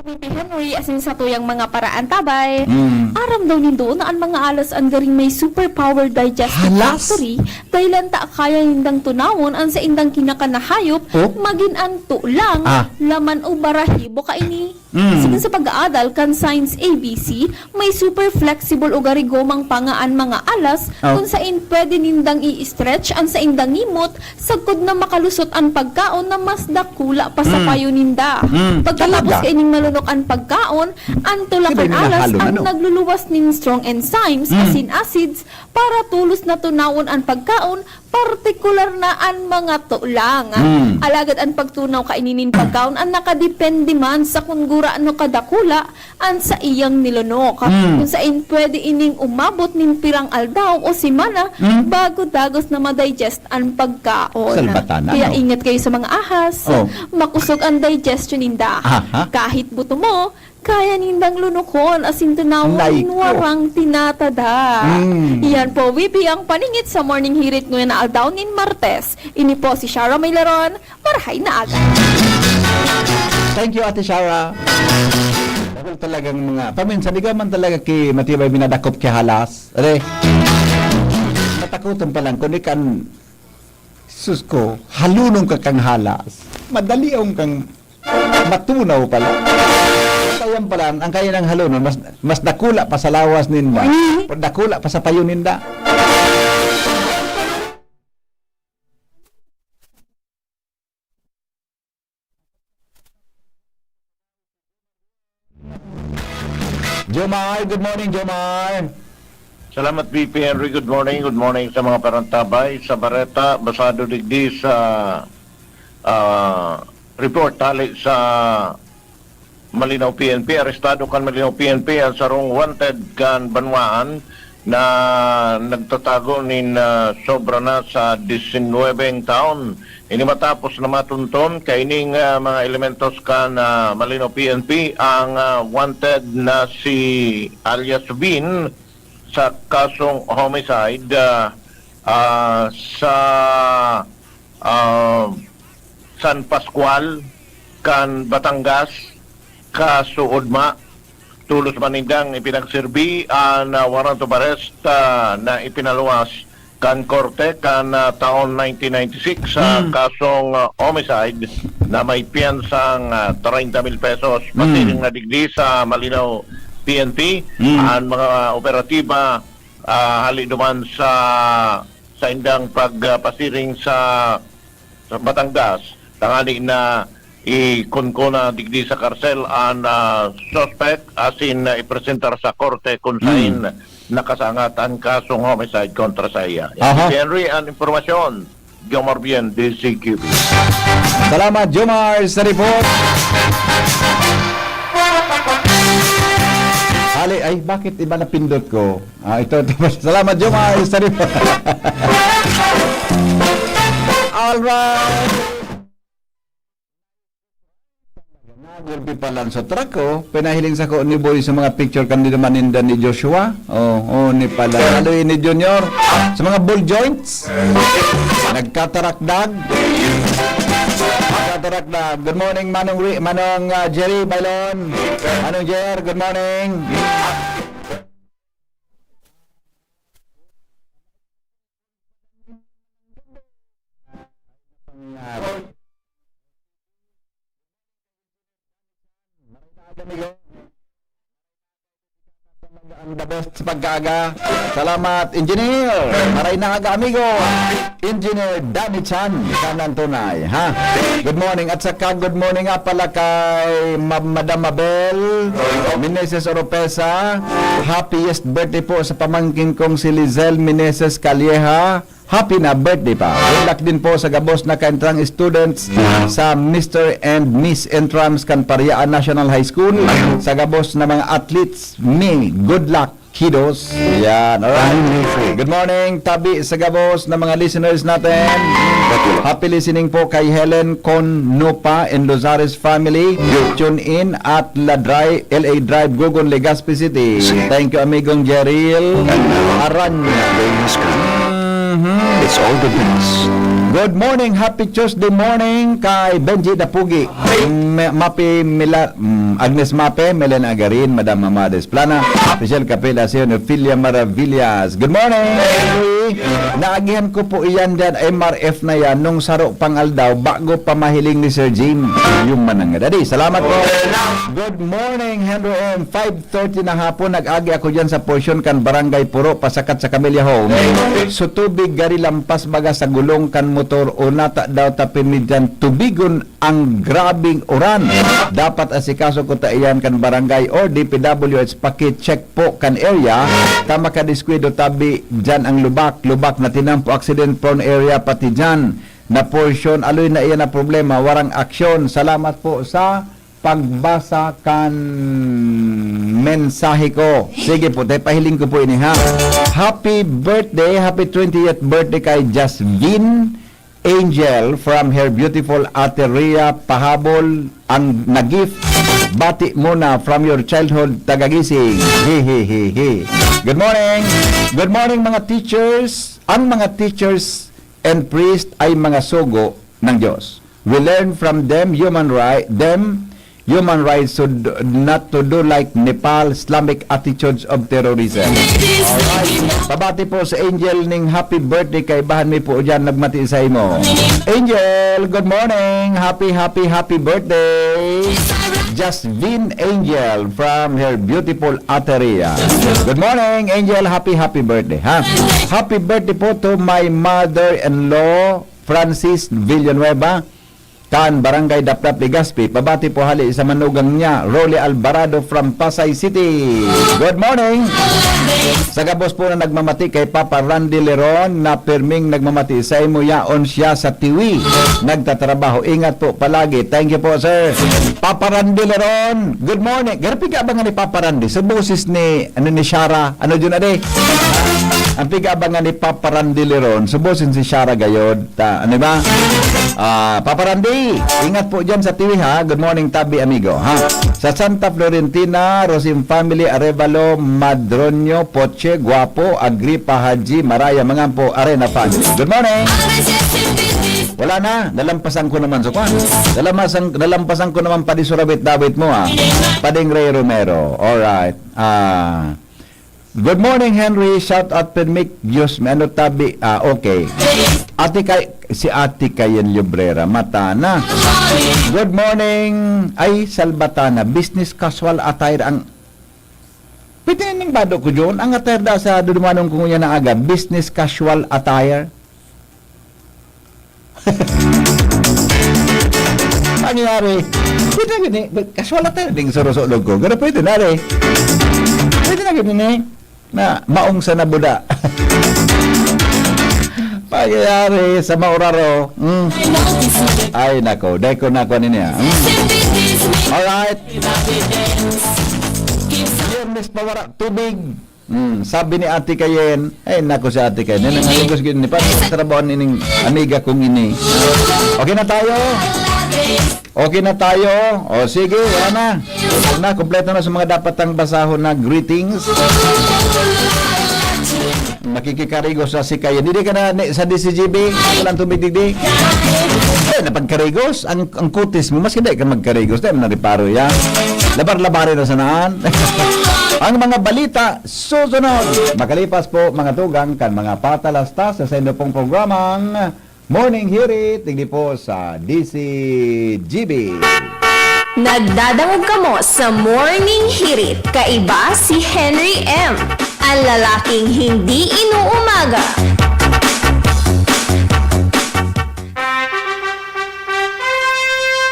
BP Henry asin sa tuyang mga paraan tabay. Aram daw nindo na ang mga alas ang garing may superpower digestive factory dahil ta kaya indang tunawon ang sa indang kinakanahayop magin ang tulang laman o barahibo ka ini. Sige sa pag-aadal kan Science ABC may super flexible o garigomang pangaan mga alas kung saan pwede nindang i-stretch ang sa indang imot sagkod na makalusot ang pagkaon na mas dakula pa sa payo ninda. Pagkatapos kaining malunok ang pagkaon, ang tulakan alas ang nagluluwas nin strong enzymes, asin acids, para tulos na tunawon ang pagkaon, partikular na ang mga tulang. Alagad ang pagtunaw kaininin pagkaon, ang nakadepende man sa kung gura ano kadakula, ang sa iyang nilunok. Kung saan pwede ining umabot nin pirang aldaw o simana, bago dagos na ma-digest ang pagkaon. Kaya ingat kayo sa mga ahas, makusog ang digestion ninda. Kahit buto mo, kaya nindang lunokon asin tunawon warang tinatada. Iyan po, Wibi, ang paningit sa morning hirit ngayon na aldaw nin Martes. Ini po si Shara Maylaron, marahay na agad. Thank you, Ate Shara. Dahil talagang mga, paminsan, di ka man talaga matibay binadakop kay halas. Are, matakutan pa lang, kundi kan, sus ko, halunong ka kang halas. Madaliong kang matunaw pala. Sayang pala, ang kaya ng halunon, mas dakula pa sa lawas ninda. Dakula pa sa payo ninda. Jomar, good morning, Jomar. Salamat BP Henry, good morning sa mga parantabay sa Bareta, basado digdi sa report tali sa Malinaw PNP, arestado kan Malinaw PNP ang sarong wanted kan Banwaan na nagtatago nin sobra na sa 19 taon. Ini matapos na matunton kaining mga elementos kan Malinaw PNP ang wanted na si alias Vin sa kasong homicide sa San Pascual kan Batangas kaso Udma tulos manindang ipinagserbi ang warrant of arrest na ipinaluwas kan korte kan taon 1996 sa kasong homicide na may piyansang 30,000 pesos pasiring na digdi sa Malinaw PNP ang mga operatiba hali duman sa indang pagpasiring sa Batangas tangani na ikunkuna digdi sa karsel ang suspect asin ipresentar sa korte kung saan nakasangat ang kasong homicide kontra sa iya. Henry, ang informasyon, Jomar Bien, DCQB. Salamat, Jomar, sa report. Ali, ay, bakit iba na pindot ko? Ito. Salamat, Jomar, sa report. Alright. Photography pala sa truck ko. Pinahiling sa ko ni Boy sa mga picture kan naman ni Joshua. Ni pala. Aloy ni Junior. Sa mga ball joints. Nagkatarakdag. Good morning, Manong Jerry Bailon. Manong Jer, good morning. Ang the best sa pagkaga. Salamat, engineer. Maray na aga, amigo. Engineer Danny Chan. Kanan tunay, ha? Good morning. At saka good morning nga pala kay Madam Mabel Meneses Oropesa. Happiest birthday po sa pamangkin kong si Lizelle Meneses Calieja. Happy na birthday pa. Good luck din po sa gabos na kaentrang students sa Mr. and Miss Entrams Kanpariaan National High School. Sa gabos na mga athletes, good luck, kiddos. Yan, alright. Good morning, tabi sa gabos na mga listeners natin. Happy listening po kay Helen Connopa and Lozares family. Tune in at LA Drive, Gogon, Legazpi City. Thank you, amigong Jeril Aranya. It's all the best. Good morning, happy Tuesday morning kay Benji Dapugi. Agnes Mape, Melen Agarin, Madam Amades Plana, Michelle Capela, Seon Ophelia Maravillas. Good morning, Henry. Naagihan ko po iyan dyan, MRF na yan, nung saro pangaldaw, bago pamahiling ni Sir Jim. Yung manangadadi. Salamat po. Good morning, Henry M. 5:30 na hapon, nag-agi ako dyan sa portion kan Barangay Puro, pasakat sa Camellia Home. So tubig gari lampas baga sa gulong kan motor o nata daw tapin midyan tubigon ang grabing uran. Dapat asikaso ko ta iyan kan barangay or DPWH paki-check po kan area ta makadiskwento tabi dyan ang lubak na tinampo accident prone area pati dyan na portion aloy na iyan na problema warang aksyon. Salamat po sa pagbasa kan mensahe ko. Sige po, pahiling ko po ini ha. Happy birthday, happy 20th birthday kay Jasmine Angel from her beautiful Ate Rhea Pahabol ang nag-gift. Bati muna from your childhood tagagising. He. Good morning. Good morning mga teachers. Ang mga teachers and priest ay mga sugo ng Diyos. We learn from them human rights should not to do like Nepal Islamic attitudes of terrorism. Alright. Pabati po sa Angel ning happy birthday kay bahan mi po dyan nagmati sa imo. Angel, good morning. Happy birthday. Jasmine Angel from her beautiful Ateria. Good morning, Angel. Happy birthday. Ha? Happy birthday po to my mother-in-law Francis Villanueva. Kan Barangay Daplap Legazpi. Pabati po hali sa manugang niya, Rolly Alvarado from Pasay City. Good morning. Sa gabos po na nagmamati kay Papa Randy Leron na pirming nagmamati sa imo yaon siya sa Tiwi. Nagtatrabaho. Ingat po palagi. Thank you po, sir. Papa Randy Leron. Good morning. Garapi ka abangan ni Papa Randy sa boses ni Shara. Ano dyan ade? Ang piga-abangan ni Papa Randy Leron sa boses si Shara Gayod. Ano ba? Papa Randy, ingat po dyan sa TV ha. Good morning tabi amigo ha. Sa Santa Florentina, Rosim family, Arevalo, Madronio, Poche, Guapo, Agripa, Haji, Maraya, Mangampo, Arena family. Good morning. Wala na, dalampasan ko naman so kwan. Dalampasan ko naman padi surabit David mo ha. Pading Ray Romero. Alright. Good morning Henry, shout out per Mick Diyos, ano tabi, okay. Si Ate Kayen Librera, Matana. Good morning, ay Salbatana, business casual attire ang pwede ning bado ko dyan, ang attire da sa dudumanong kung yan na aga, business casual attire. Pangyari, pwede na gini, casual attire, ding sorosolog ko, gano'n pwede na rin. Pwede na gini na maong sa nabuda. Pangyayari sa mauraro. Ay nako, deko nako niya. Alright. Biyernes pawara tubig. Sabi ni Ate Kayen, ay nako si Ate Kayen. Nangaligos gini pa trabaho ning amiga kong ini. Okay na tayo. Okay na tayo. O sige, yan na. Ito na, kompleto na sa mga dapat ang basahon na greetings. Makikikarigos sa sikay. Hindi ka na sa DCGB. Walang tumidigdi. Napagkarigos. Ang kutis mo, mas hindi ka magkarigos. Dahil nariparo yan. Labar-labarin na sanaan. Ang mga balita, susunod. Makalipas po mga tugang kan mga patalastas sa inyong pong programang Morning Hirit. Tigdi po sa DCGB. Nagdadangog ka mo sa Morning Hirit. Kaiba si Henry M. Ang lalaking hindi inuumaga.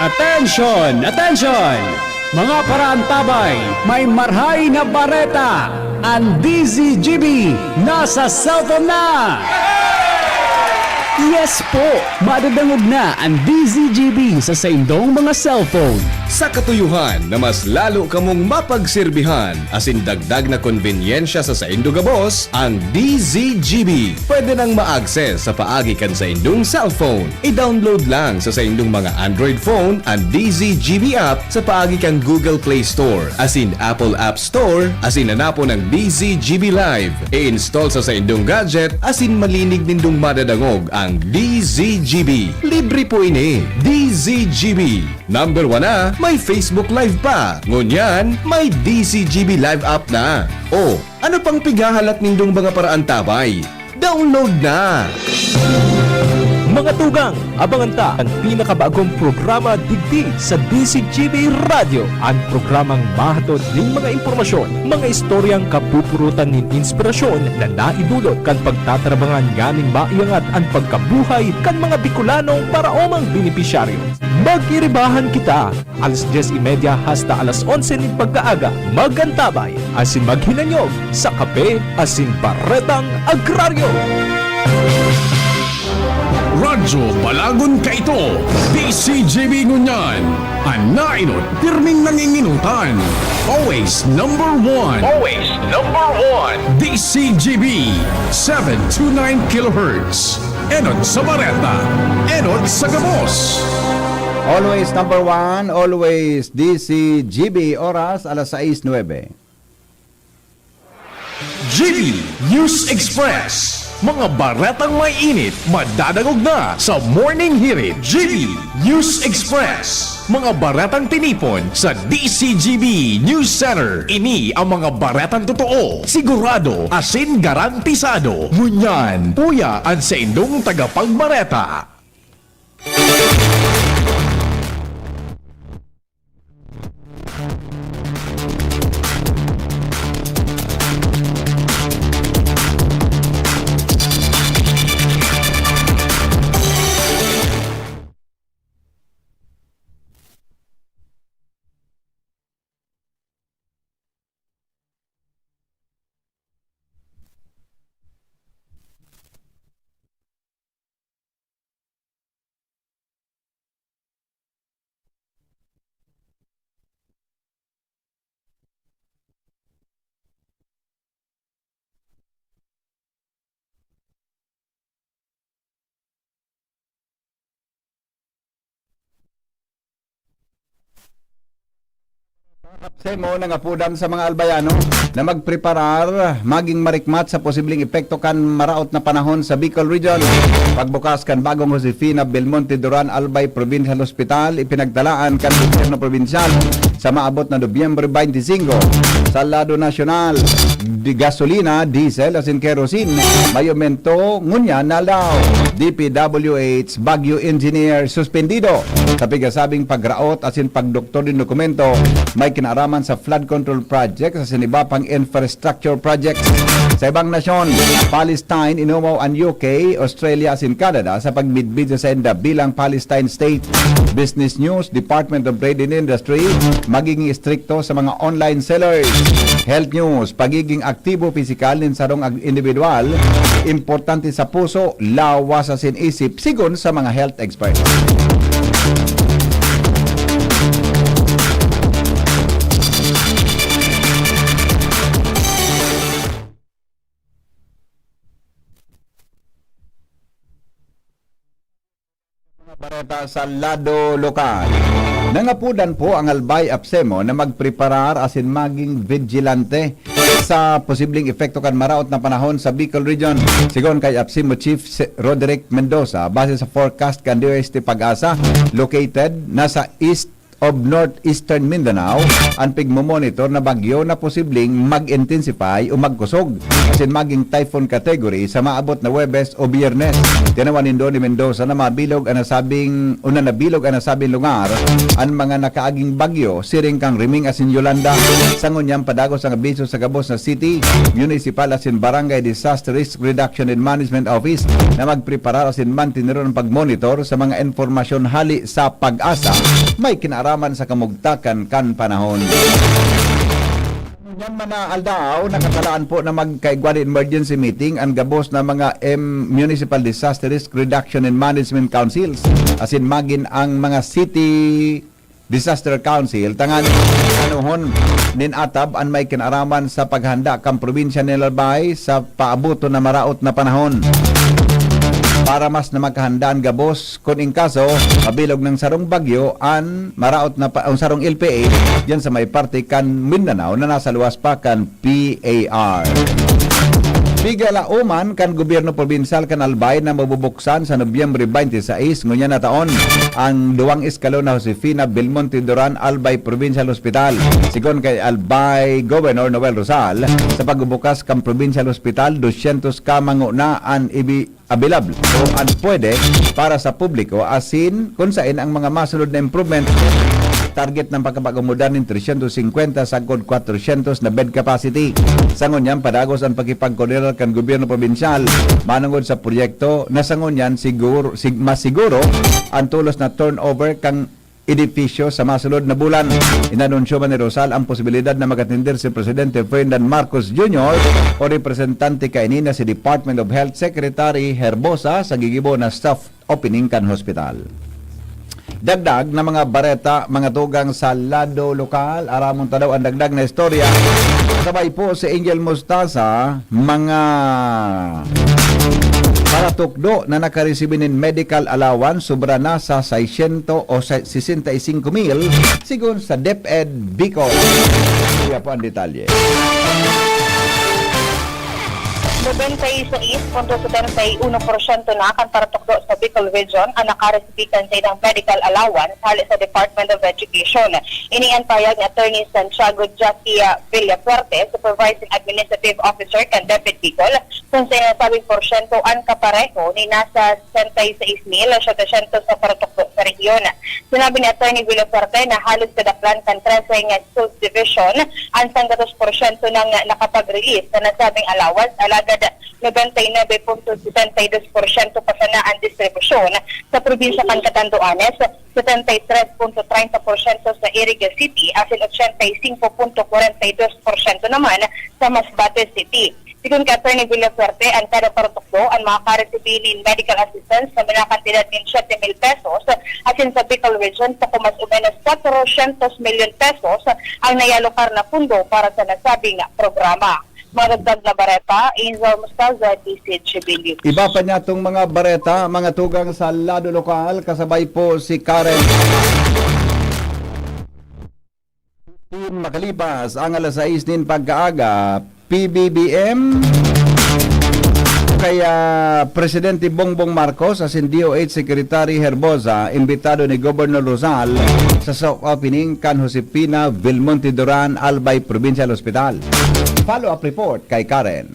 Attention! Attention! Mga paraantabay, may marhay na bareta. Ang DZGB nasa cellphone na! Yes po! Madadangog na ang DZGB sa saindong mga cellphone. Sa katuyuhan na mas lalo kamong mapagserbihan asin dagdag na konbenyensya sa saindong gabos, ang DZGB pwede nang ma-access sa paagi kan sa indong cellphone. I-download lang sa saindong mga Android phone ang DZGB app sa paagi kan Google Play Store asin Apple App Store asin hanapo ng DZGB Live. I-install sa saindong gadget asin malinig nindong madadangog ang DZGB. Libre po ini. DZGB. Number 1 na, may Facebook Live pa. Ngunyan, may DZGB Live app na. O, ano pang pigahalat nindong mga paraan tabay? Download na! Mga tugang, abangan ta ang pinakabagong programa digdi sa DCGB Radio. Ang programang mahatod ng mga impormasyon, mga istoryang kapupurutan ng inspirasyon na naidulot kan pagtatrabangan ganing maiangat ang pagkabuhay kan mga Bicolanong paraomang benepisyaryo. Magiribahan kita, alas 10:30 hasta alas 11 ng pagkaaga. Magantabay, asin maghinanyog sa kape, asin baretang agraryo. Radyo Balagon ka ito, DCGB Ngunyan, ang nainot, pirming nanginginutan. Always number 1. Always number 1. DCGB, 729 kHz. Enot sa Bareta, Enot sa Gabos. Always number 1, always DCGB, oras alas 6:09. GB News Express. Mga baretang may init, madadagog na sa Morning Hirit. GB News Express. Mga baretang tinipon sa DCGB News Center. Ini ang mga baretang totoo, sigurado, asin garantisado. Ngunyan, puya ang sa indong tagapagbareta. Sa mo nangapudam sa mga albayano na magpreparar maging marikmat sa posibleng epekto kan maraot na panahon sa Bicol Region. Pagbukas kan bagong Josefina Belmonte Duran Albay Provincial Hospital ipinagtalaan kan gobyerno probinsyal sa maabot na Nobyembre 25 sa lado nasyonal di gasolina, diesel asin kerosene may aumento ngunya na daw. DPWH Baguio Engineer suspendido sa pigasabing pagraot asin pagdoktor din dokumento may kinaraman sa flood control project sa siniba pang infrastructure projects sa ibang nasyon. Palestine inumaw ang UK, Australia asin Canada sa pagmidbid sa senda bilang Palestine State. Business News, Department of Trade and Industry magiging istrikto sa mga online sellers. Health News, pagiging aktibo pisikal nin sarong individual importante sa puso, lawas asin isip sigon sa mga health experts. Bareta sa lado lokal. Nangapudan po ang Albay Absemo na magpreparar asin maging vigilante sa posibleng epekto kan maraot na panahon sa Bicol Region. Sigon kay Absemo Chief Roderick Mendoza, base sa forecast kan DOST Pag-asa, located nasa east of northeastern Mindanao, ang pigmomonitor na bagyo na posibleng mag-intensify o magkusog asin maging typhoon category sa maabot na Webes o Biyernes. Tinawanin doon ni Mendoza na nabilog ang nasabing lugar ang mga nakaaging bagyo siring kang Riming asin Yolanda. Sangon niyang padagos ang abiso sa Gabos na City, Municipal asin Barangay Disaster Risk Reduction and Management Office na magpreparar asin mantinero ng pagmonitor sa mga informasyon hali sa Pag-asa may kinaraman sa kamugtakan kan panahon. Yan man aldao, nakatalaan po na magkaigwan emergency meeting ang gabos na mga Municipal Disaster Risk Reduction and Management Councils asin magin ang mga City Disaster Council tangan anuhon nin atab an may kinaraman sa paghanda kang probinsya ni Albay sa paabuto na maraot na panahon. Para mas na magkahandaan gabos kung in kaso mabilog ng sarong bagyo an maraot na ang sarong LPA diyan sa may parte kan Mindanao na nasa luwas pa kan PAR. Bigala-uman kan gobyerno probinsal kan Albay na mabubuksan sa Nobyembre 26 ngunya na taon ang duwang eskalon na Josefina Belmonte Duran Albay Provincial Hospital. Sigon kay Albay Governor Noel Rosal, sa pagbubukas kan Provincial Hospital 200 ka manguna an available o an pwede para sa publiko asin kung saan ang mga masunod na improvement target ng pagkapagomodan ng 350 sagod 400 na bed capacity. Sangon yan padagos ang pagkipagkoordinar kan gobyerno probinsyal manungod sa proyekto na sangon yan masiguro ang tulos na turnover kang edifisyo sa masulod na bulan. Inanunsyo man ni Rosal ang posibilidad na magatindir si Presidente Ferdinand Marcos Jr. o representante kainina si Department of Health Secretary Herbosa sa gigibo na staff opening kan hospital. Dagdag na mga bareta, mga tugang sa lado lokal, aramon tadaw ang dagdag na istorya. Sabay po si Angel Mostaza, mga paratukdo na nakaresibinin medical allowance sobra na sa 600 o 65,000 sigon sa DepEd Bicol. Kaya po ang detalye. 96.71% na kan paratukdo sa Bicol Region ang nakaresibikan sa ilang medical allowance hali sa Department of Education. Inian payag ni Attorney Santiago Jackie Villafuerte, Supervising Administrative Officer kan DepEd Bicol, kung sa nasabing porsyento ang kapareho ni nasa 66,700 sa paratukdo sa rehiyon. Sinabi ni Attorney Villafuerte na halos kadaklan kan 13 schools division ang 100% ng nakapag-release sa nasabing allowance alagad 99.72% pa sana ang distribusyon sa probinsya kan Catanduanes, 73.30% sa Iriga City at 85.42% naman sa Masbate City. Sigun ka Attorney Villafuerte, ang kada paratukdo ang makakaresibinin medical assistance sa minakantidad ng 7,000 pesos at sa Bicol Region sa kumas o menos 400 million pesos ang nayalokar na pundo para sa nasabing programa. Maragdag na bareta, Angel Mostaza, DCGB. Iba pa niya itong mga bareta, mga tugang sa lado lokal, kasabay po si Karen. Makalipas ang alas 6 din pagkaaga, PBBM kaya Presidente Bongbong Marcos asin DOH Secretary Herbosa imbitado ni Governor Rosal sa soft opening kan Josefina Belmonte Duran Albay Provincial Hospital. Follow-up report kay Karen.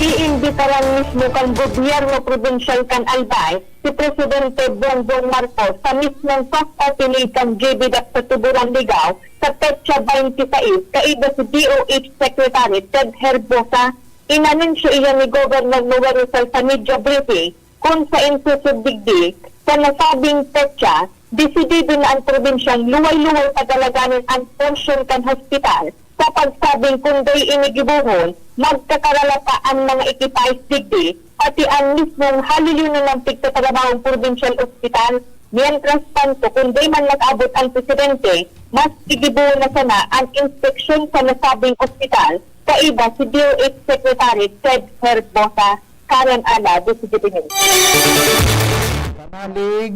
Iimbitaran mismo kan gobyerno provincial kan Albay si Presidente Bongbong Marcos sa mismong soft opening kan JBDAP sa Tuburan Ligao sa petsa 26 kaiba si DOH Secretary Ted Herbosa. Inanunsyo iyan ni Governor Noel Rosal sa media briefing kung sa insusubdigdig sa nasabing petsa desidido na ang probinsyang luway-luway padalaganin ang portion kan hospital sa pagsabing kung day inigibuhon, magkakarala pa ang mga ekipayos digdi pati ang mismong halilinan ng pigtatrabahong provincial hospital. Mientras tanto, kung day man nag-abot ang presidente, mas igibuhon na sana ang inspeksyon sa nasabing hospital kaiba si DOH Secretary Ted Herbosa. Karen Ana, DCGP News. Kamalig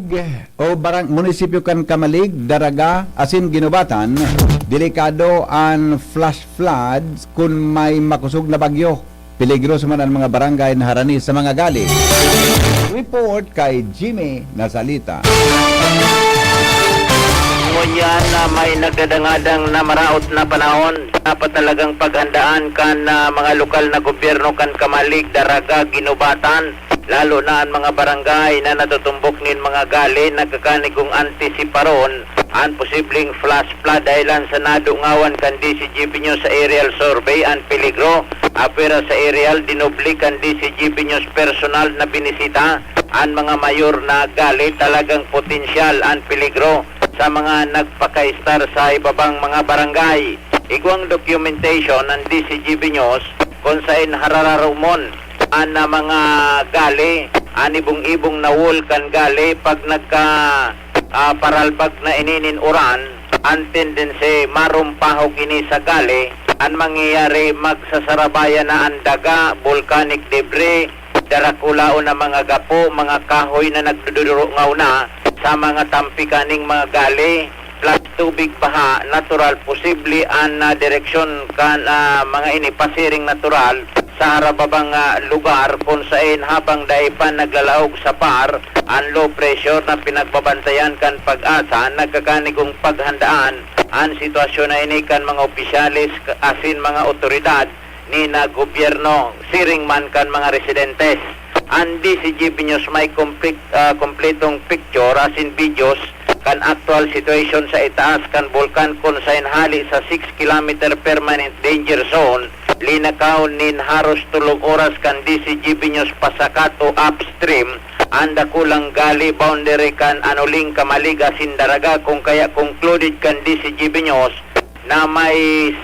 o munisipyo kan Kamalig, Daraga, asin Ginubatan, delikado ang flash floods kung may makusog na bagyo. Peligro man ang mga barangay na harani sa mga gali. Report kay Jimmy Nasalita. Ngunyan na may nagdadangadang na maraot na panahon, dapat talagang paghandaan kan mga lokal na gobyerno kan Kamalig, Daraga, Ginubatan, lalo na ang mga barangay na natutumbok nin mga gali nagkakanigong antisiparon ang posibleng flash flood dahilan sa nadungawan kan DCGP News sa aerial survey ang peligro. Apera sa aerial dinubli kan DCGP News personal na binisita ang mga mayor na gali talagang potensyal ang peligro sa mga nagpakaistar sa ibabang mga barangay. Igwang documentation ng DCGP News kung saan harararumon ang mga gali, anibong-ibong na kan gali pag paralbag na ininin uran, ang tendency marumpahog ini sa gali, ang mangyayari magsasarabayan na ang daga, volcanic debris, darakulao na mga gapo, mga kahoy na nagdudurungaw na sa mga tampikaning mga gali, plus tubig baha, natural, posible ang direksyon kan mga ini pasiring natural sa harababang lugar kung saan habang daipan naglalaog sa par ang low pressure na pinagbabantayan kan Pag-asa nagkakanigong paghandaan ang sitwasyon na ini kan mga opisyalis asin mga otoridad ni na gobyerno siring man kan mga residentes. Ang DCGP News may kompletong picture asin videos kan actual situation sa itaas kan bulkan kung saan hali sa 6 km permanent danger zone linakaw nin haros 3 oras kan DCGP News pasakato upstream anda kulang gali boundary kan anuling Kamalig asin Daraga kung kaya concluded kan DCGP News na may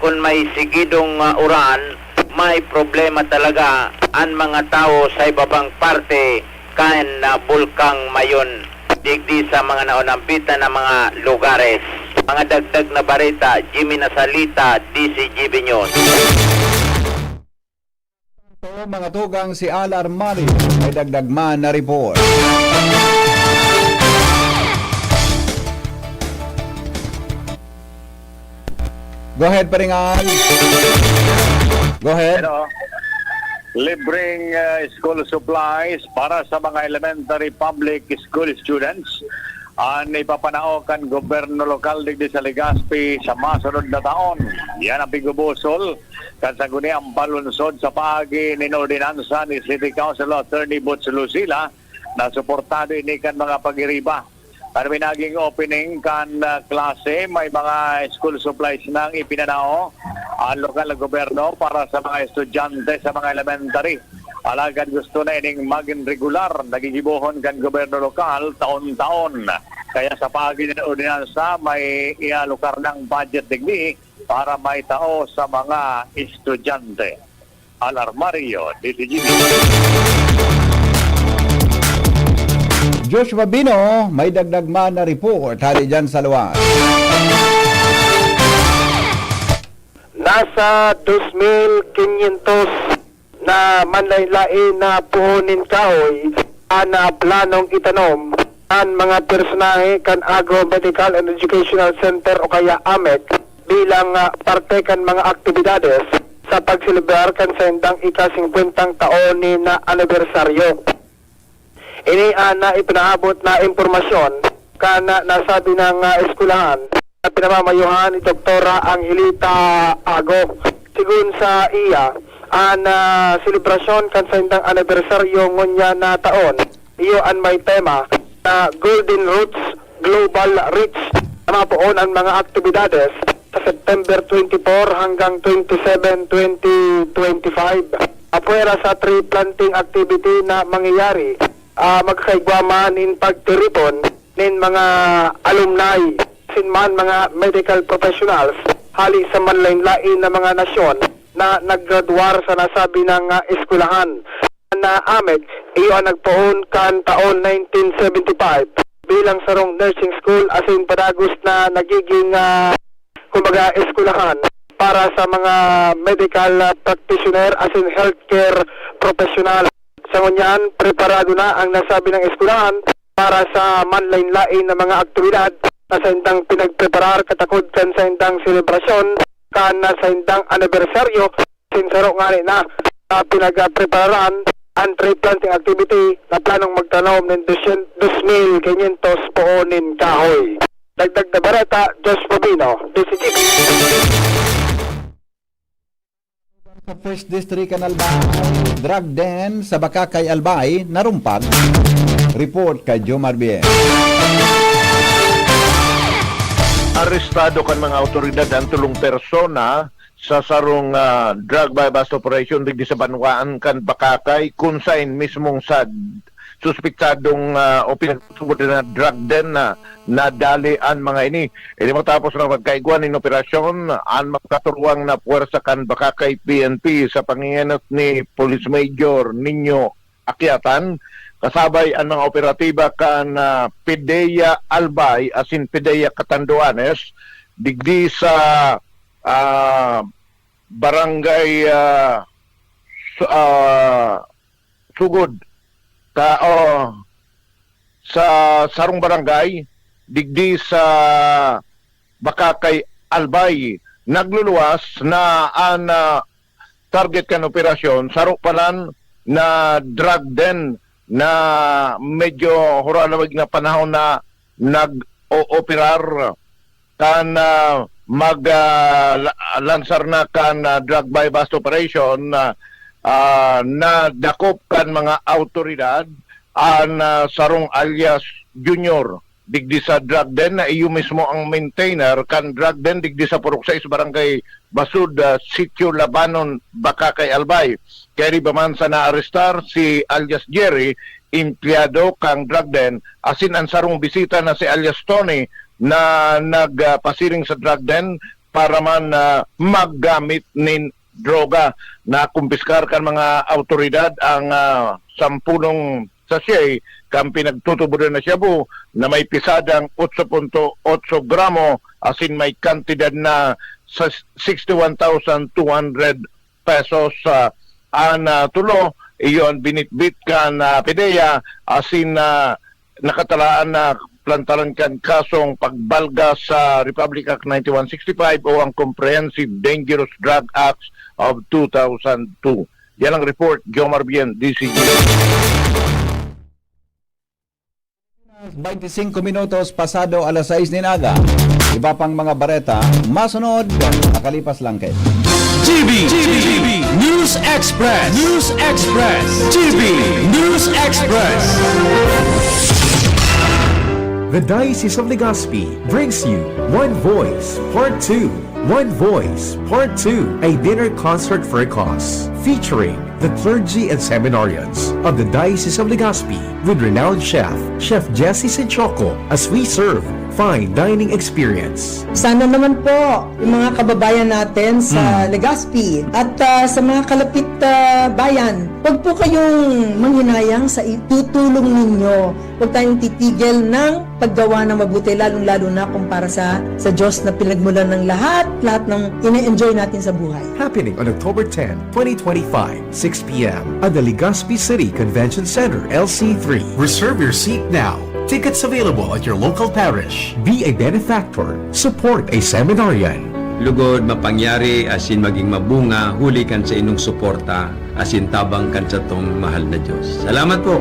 kung may sigidong uran may problema talaga ang mga tao sa ibabang parte kan bulkang mayon digdi sa mga naunampitan na mga lugares. Mga dagdag na barita, Jimmy Nasalita, DCGP News. So, mga tugang si Alar Mari may dagdag man na report. Go ahead, Paringal. Go ahead. Hello. Libreng school supplies para sa mga elementary public school students ang ipapanaokan gobyerno lokal digdi sa Legazpi sa masunod na taon. Yan ang pigubusol kasaguni ang palunsod sa paagi ni ordinansa ni City Council Attorney Butch Lucila na suportado ini kan mga pag-iriba. Para naging opening kan klase, may mga school supplies nang ipinanao ang lokal na gobyerno para sa mga estudyante sa mga elementary. Alagad gusto na ining maging regular, nagigibuhon kan gobyerno lokal taon-taon. Kaya sa pagi ng ordinansa, may ialokar ng budget digdi para may tao sa mga estudyante. Alarmario, DCGP. Joshua Bino, may dagdag man na report hali dyan sa luwas. Nasa 2,500 na manlaylain na puhunin kahoy na planong itanom ang mga personahe kan Agro Medical and Educational Center o kaya AMEC bilang parte kan mga aktibidades sa pagsilibrar kan sa indang ika-50 taon ni na anibersaryo. Ini na ipinaabot na impormasyon kana nasabi ng eskulahan na pinamamayuhan ni Doktora Angelita Ago. Sigun sa iya, ang selebrasyon kan sa indang anibersaryo ngunya na taon, iyo an may tema na Golden Roots Global Reach na mapuon ang mga aktibidades sa September 24 hanggang 27, 2025. Apuera sa tree planting activity na mangyayari, magkaigwaman in pagtiripon nin mga alumni, sinman mga medical professionals, hali sa manlain-lain na mga nasyon na naggraduar sa nasabi ng eskulahan. Na AMEC, iyo ang nagpoon kan taon 1975 bilang sarong nursing school asin padagos na nagiging kumbaga eskulahan para sa mga medical practitioner asin healthcare professional. Sa ngunyan, preparado na ang nasabi ng eskwelahan para sa manlain-lain na mga aktibidad na sa indang pinagpreparar katakod kan sa indang selebrasyon kan sa indang anibersaryo sinsaro nga na pinagprepararan ang tree planting activity na planong magtanaw ng 2,500 puonin kahoy. Dagdag na Bareta, Jos Pabino, DCGB. Sa First District kan Albay, drug den sa Bakakay Albay, narumpag. Report kay Jomar Bien. Arestado kan mga autoridad ang tulong persona sa sarong drug by bust operation digdi sa Banwaan kan Bakakay kung saan mismong sa suspektadong o pinagtutubod na drug den na nadali ang mga ini. Hindi matapos na magkaiguan ng operasyon ang magkaturuang na puwersa kan Bakakay PNP sa panginganat ni Police Major Nino Akyatan kasabay ang mga operatiba kan PDEA Albay asin PDEA Catanduanes digdi sa barangay Sugod sa sarong barangay digdi sa Bakakay Albay nagluluwas na ang target kan operasyon saro palan na drug den na medyo huralawig na panahon na nag-operar kan mag-lansar na kan drug by bust operation na dakop kan mga autoridad ang sarong alias Junior digdi sa drug den na iyo mismo ang maintainer kan drug den digdi sa Purok 6 barangay Basud Sitio Labanon Bakakay Albay kaya baman sa na-arrestar si alias Jerry empleyado kang drug den asin ang sarong bisita na si alias Tony na nagpasiring sa drug den para man maggamit nin droga na kumpiskar kan mga autoridad ang 10 sachet kang pinagtutuburan na Shabu na may pisadang 8.8 gramo asin may kantidad na 61,200 pesos tulo iyon binitbit kan PDEA asin nakatalaan na plantaran kan kasong pagbalga sa Republic Act 9165 o ang Comprehensive Dangerous Drug Acts of 2002. Yan ang report, Jomar Bien, DCG. 25 minutos pasado alas 6 ninaga. Iba pang mga bareta, masunod, nakalipas lang kayo. GB News Express. News Express. GB News Express. The Diocese of Legazpi brings you One Voice Part 2. One Voice Part 2, a dinner concert for a cause, featuring the clergy and seminarians of the Diocese of Legazpi with renowned chef Jesse Senchoco, as we serve fine dining experience. Sana naman po yung mga kababayan natin sa Legazpi at sa mga kalapit bayan, huwag po kayong manghinayang sa itutulong ninyo. Huwag tayong titigil ng paggawa ng mabuti, lalong-lalo na kumpara sa Diyos na pinagmulan ng lahat ng ine-enjoy natin sa buhay. Happening on October 10, 2025, 6 p.m. at the Legazpi City Convention Center, LC3. Reserve your seat now. Tickets available at your local parish. Be a benefactor. Support a seminarian. Lugod mapangyari asin maging mabunga huli kan sa inong suporta asin tabang kan sa tong mahal na Diyos. Salamat po.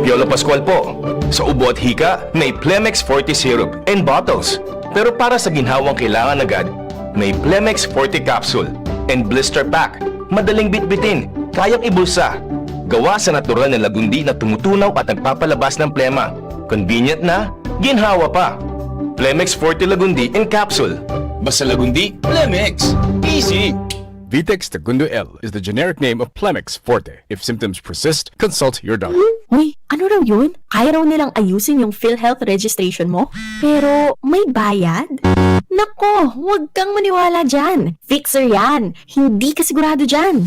Piolo Pascual po. Sa ubo at hika, may Plemex Forte syrup and bottles. Pero para sa ginhawang kailangan agad, may Plemex Forte capsule and blister pack. Madaling bitbitin, kayang ibulsa. Gawa sa natural na lagundi na tumutunaw at nagpapalabas ng plema. Convenient na, ginhawa pa. Plemex Forte Lagundi in capsule. Basta Lagundi, Plemex. Easy! Vitex Segundo L is the generic name of Plemex Forte. If symptoms persist, consult your doctor. Uy, ano raw yun? Kaya raw nilang ayusin yung PhilHealth registration mo? Pero may bayad? Nako, huwag kang maniwala dyan. Fixer yan. Hindi ka sigurado dyan.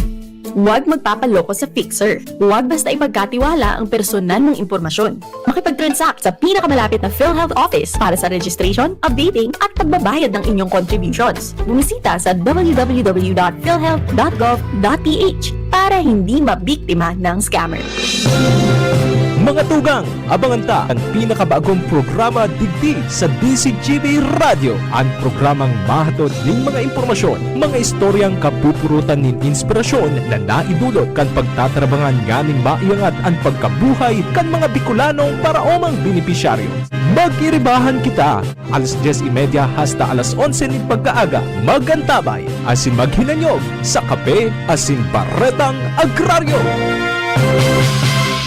Huwag magpapaloko sa fixer. Huwag basta ipagkatiwala ang personal mong impormasyon. Makipag-transact sa pinakamalapit na PhilHealth office para sa registration, updating at pagbabayad ng inyong contributions. Bumisita sa www.philhealth.gov.ph para hindi mabiktima ng scammer. Mga tugang, abangan ta ang pinakabagong programa digdi sa DCGB Radio. Ang programang mahatod ng mga impormasyon, mga istoryang kapupurutan ng inspirasyon na naidulot kan pagtatrabangan nganing maiangat ang pagkabuhay kan mga Bicolanong paraomang benepisyaryo. Mag-iribahan kita, alas 10:30 hasta alas 11 ng pagkaaga. Magantabay, asin maghinanyog sa kape, asin baretang agraryo.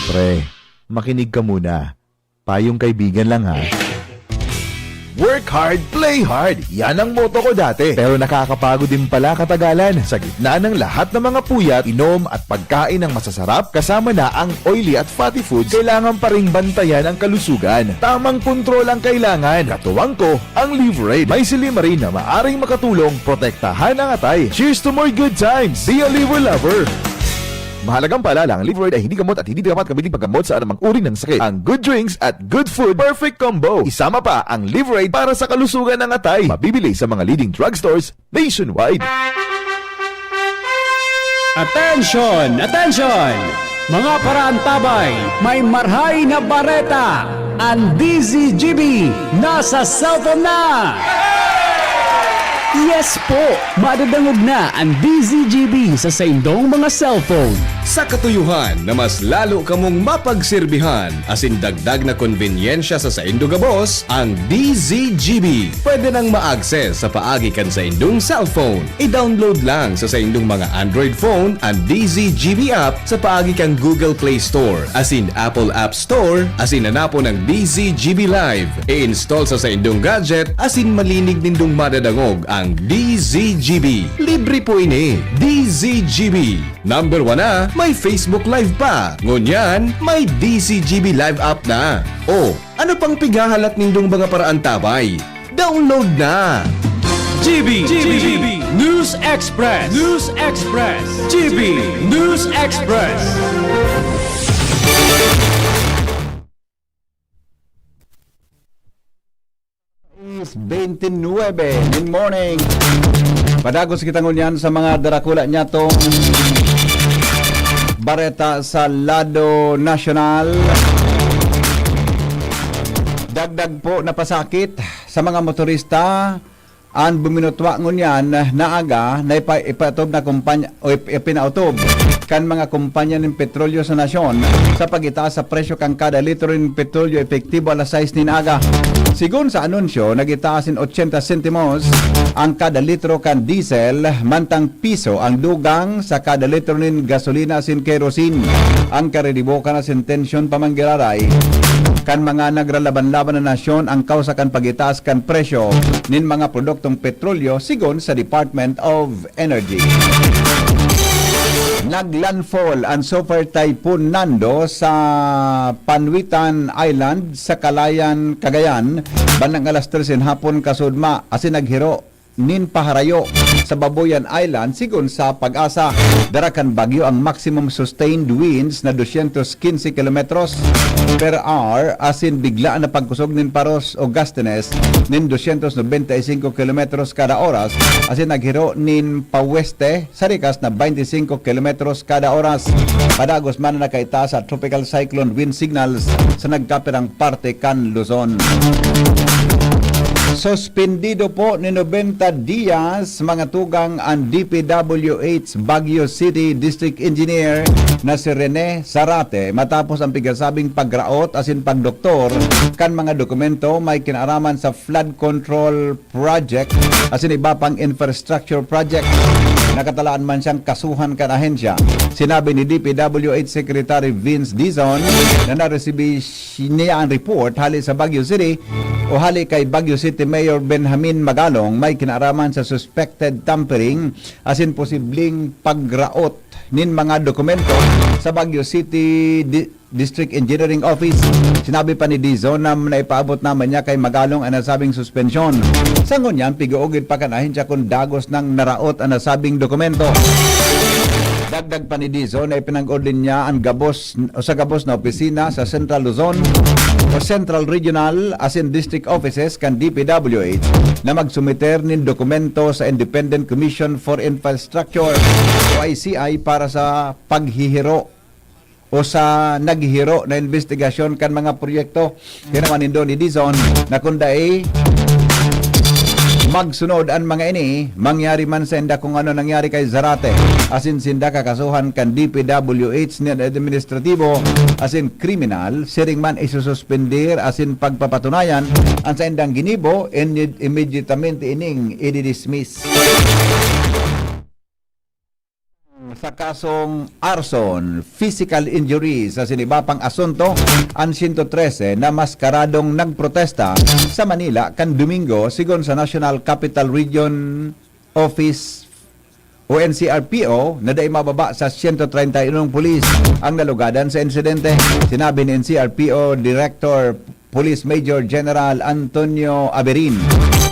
Pre, makinig ka muna. Payong kaibigan lang ha. Work hard, play hard. Yan ang motto ko dati. Pero nakakapagod din pala katagalan. Sa gitna ng lahat ng mga puyat, inom at pagkain ng masasarap, kasama na ang oily at fatty foods, kailangan pa ring bantayan ang kalusugan. Tamang kontrol ang kailangan. Katuwang ko, ang Liverade. May silimarin na maaring makatulong protektahan ang atay. Cheers to more good times. Be a liver lover. Mahalagang paalala, ang Liverade ay hindi gamot at hindi dapat gamitin paggamot sa anumang uri ng sakit. Ang good drinks at good food, perfect combo. Isama pa ang Liverade para sa kalusugan ng atay. Mabibili sa mga leading drugstores nationwide. Attention! Attention! Mga paraantabay, may marhay na bareta! Ang DZGB nasa cellphone na! Yes po! Madadangog na ang DZGB sa saindong mga cellphone. Sa katuyuhan na mas lalo kamong mapagsilbihan, asin dagdag na konbinyensya sa saindo gabos, ang DZGB. Pwede nang ma-access sa paagi kan sa indong cellphone. I-download lang sa saindong mga Android phone ang DZGB app sa paagi kan Google Play Store, asin Apple App Store, asin nanapo ng DZGB Live. I-install sa saindong gadget, asin malinig nindong madadangog ang DZGB. Libre po ini. DZGB. Number 1 na, may Facebook Live pa. Ngunyan, may DZGB Live app na. O, ano pang pigahalat nindong mga paraantabay? Download na! GB News Express. News Express. GB News Express. 29. Good morning. Padagos kita ngunyan sa mga darakula niya tong bareta sa Lado National. Dagdag po napasakit sa mga motorista ang buminutwa ngunyan na aga na ipatob na kumpanya o ipinautob kan mga kumpanya ng petrolyo sa nasyon sa pagitaas sa presyo kang kada litro ng petrolyo epektibo alas 6 nin aga. Sigun sa anunsyo, nagitaasin 80 sentimos ang kada litro kan diesel, mantang piso ang dugang sa kada litro nin gasolina sin kerosene. Ang karedibo ka na sin tensyon pamanggiraray kan mga nagralaban-laban na nasyon ang kausa kan pagitaas kan presyo nin mga produktong petrolyo sigon sa Department of Energy. Naglandfall ang Super Typhoon Nando sa Panwitan Island sa Kalayan, Cagayan bandang alas 3 hapon kasudma asin naghiro nin paharayo sa Babuyan Island sigon sa Pag-asa. Darakan bagyo ang maximum sustained winds na 215 kilometros per hour asin bigla na pagkusog nin paros o gastenes nin 295 kilometros kada oras asin naghiro nin paweste sa rikas na 25 kilometros kada oras. Padagos man na nakaita sa tropical cyclone wind signals sa nagkapirang parte kan Luzon. Suspendido po ni 90 Diaz mga tugang ang DPWH Baguio City District Engineer na si Rene Sarate matapos ang pigasabing pagraot asin pagdoktor kan mga dokumento may kinaraman sa flood control project asin iba pang infrastructure project. Nakatalaan man siyang kasuhan kan ahensya. Sinabi ni DPWH Secretary Vince Dizon na naresibi niya ang report hali sa Baguio City o hali kay Baguio City Mayor Benjamin Magalong may kinaraman sa suspected tampering asin posibleng pagraot nin mga dokumento sa Baguio City District Engineering Office. Sinabi pa ni Dizon na naipaabot naman niya kay Magalong ang nasabing suspensyon. Sa ngunyan, pigoogid pa kanahin siya kung dagos ng naraot ang nasabing dokumento. Dagdag pa ni Dizon na ipinag-ordin niya ang gabos na opisina sa Central Luzon o Central Regional as in district offices kan DPWH na magsumiter nin dokumento sa Independent Commission for Infrastructure o ICI para sa paghihiro o sa naghihiro na investigasyon kan mga proyekto. Tinaman nindo ni Dizon na kunday magsunod ang mga ini, mangyari man sa inda kung ano nangyari kay Zarate. Asin sinda kakasuhan kan DPWH ni administratibo, asin kriminal, siring man isususpendir, asin pagpapatunayan, ang sa indang ginibo, immediatamente ining i-dismiss. Sa kasong arson, physical injury sa sinibapang asunto, ang 113 na maskaradong nagprotesta sa Manila kan Domingo sigon sa National Capital Region Office o NCRPO na day mababa sa 131 pulis ang nalugadan sa insidente. Sinabi ni NCRPO Director Police Major General Antonio Averin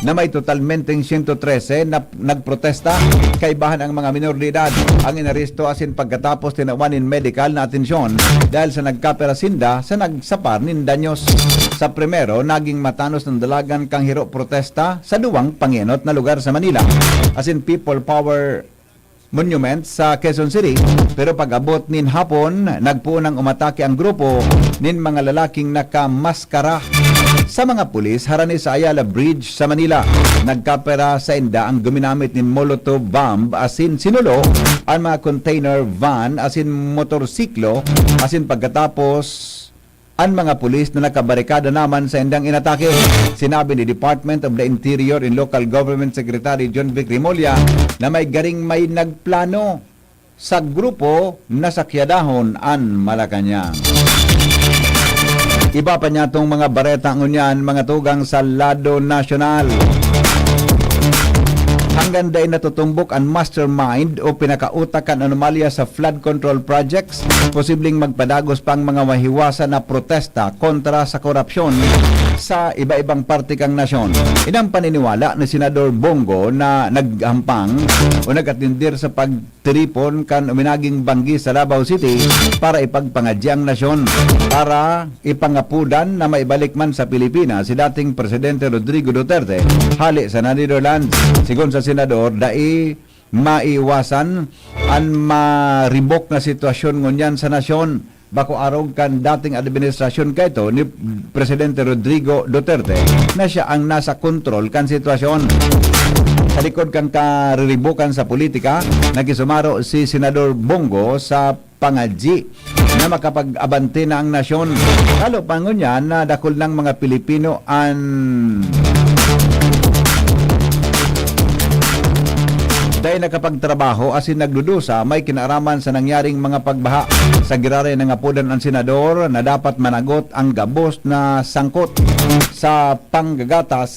na may totalmenteng 113 na nagprotesta kay bahan ang mga minor de edad ang inaresto asin pagkatapos tinawanin medical na atensyon dahil sa nagkaperasinda sa nagsapar nin danyos. Sa primero, naging matanos ng dalagan kang hiro protesta sa duwang panginot na lugar sa Manila asin People Power Monument sa Quezon City, pero pag-abot nin hapon, nagpuunang umatake ang grupo nin mga lalaking nakamaskara sa mga pulis harani sa Ayala Bridge sa Manila. Nagkapera sa inda ang guminamit nin Molotov bomb asin sinulo ang mga container van asin motorsiklo asin pagkatapos ang mga pulis na nakabarikada naman sa indang inatake. Sinabi ni Department of the Interior and Local Government Secretary John Vic Rimulya na may nagplano sa grupo na sakyadahon ang Malacanang. Iba pa niya itong mga bareta ngunyan, mga tugang sa Lado National. Hanggang dahil natutumbok ang mastermind o pinakautak ang anomalya sa flood control projects, posibleng magpadagos pang mga mahiwasan na protesta kontra sa korupsyon sa iba-ibang parte kang nasyon. Inang paniniwala ni Senador Bongo na naghampang o nagatindir sa pagtiripon kan uminaging banggi sa Davao City para ipagpangadya ang nasyon, para ipangapudan na maibalik man sa Pilipinas si dating Presidente Rodrigo Duterte hali sa Netherlands. Sigon sa Senador, dai maiwasan ang maribok na sitwasyon ngunyan sa nasyon. Bako arog kan dating administrasyon kayto ni Presidente Rodrigo Duterte na siya ang nasa kontrol kan sitwasyon. Sa likod kan kariribukan sa politika, nagisumaro si Senador Bongo sa pangadji na makapag-abante na ang nasyon. Lalo pa ngunyan na dakol ng mga Pilipino ang dahil nakapagtrabaho asin nagdudusa may kinaraman sa nangyaring mga pagbaha. Sa girare ng apudan ang senador na dapat managot ang gabos na sangkot sa panggagatas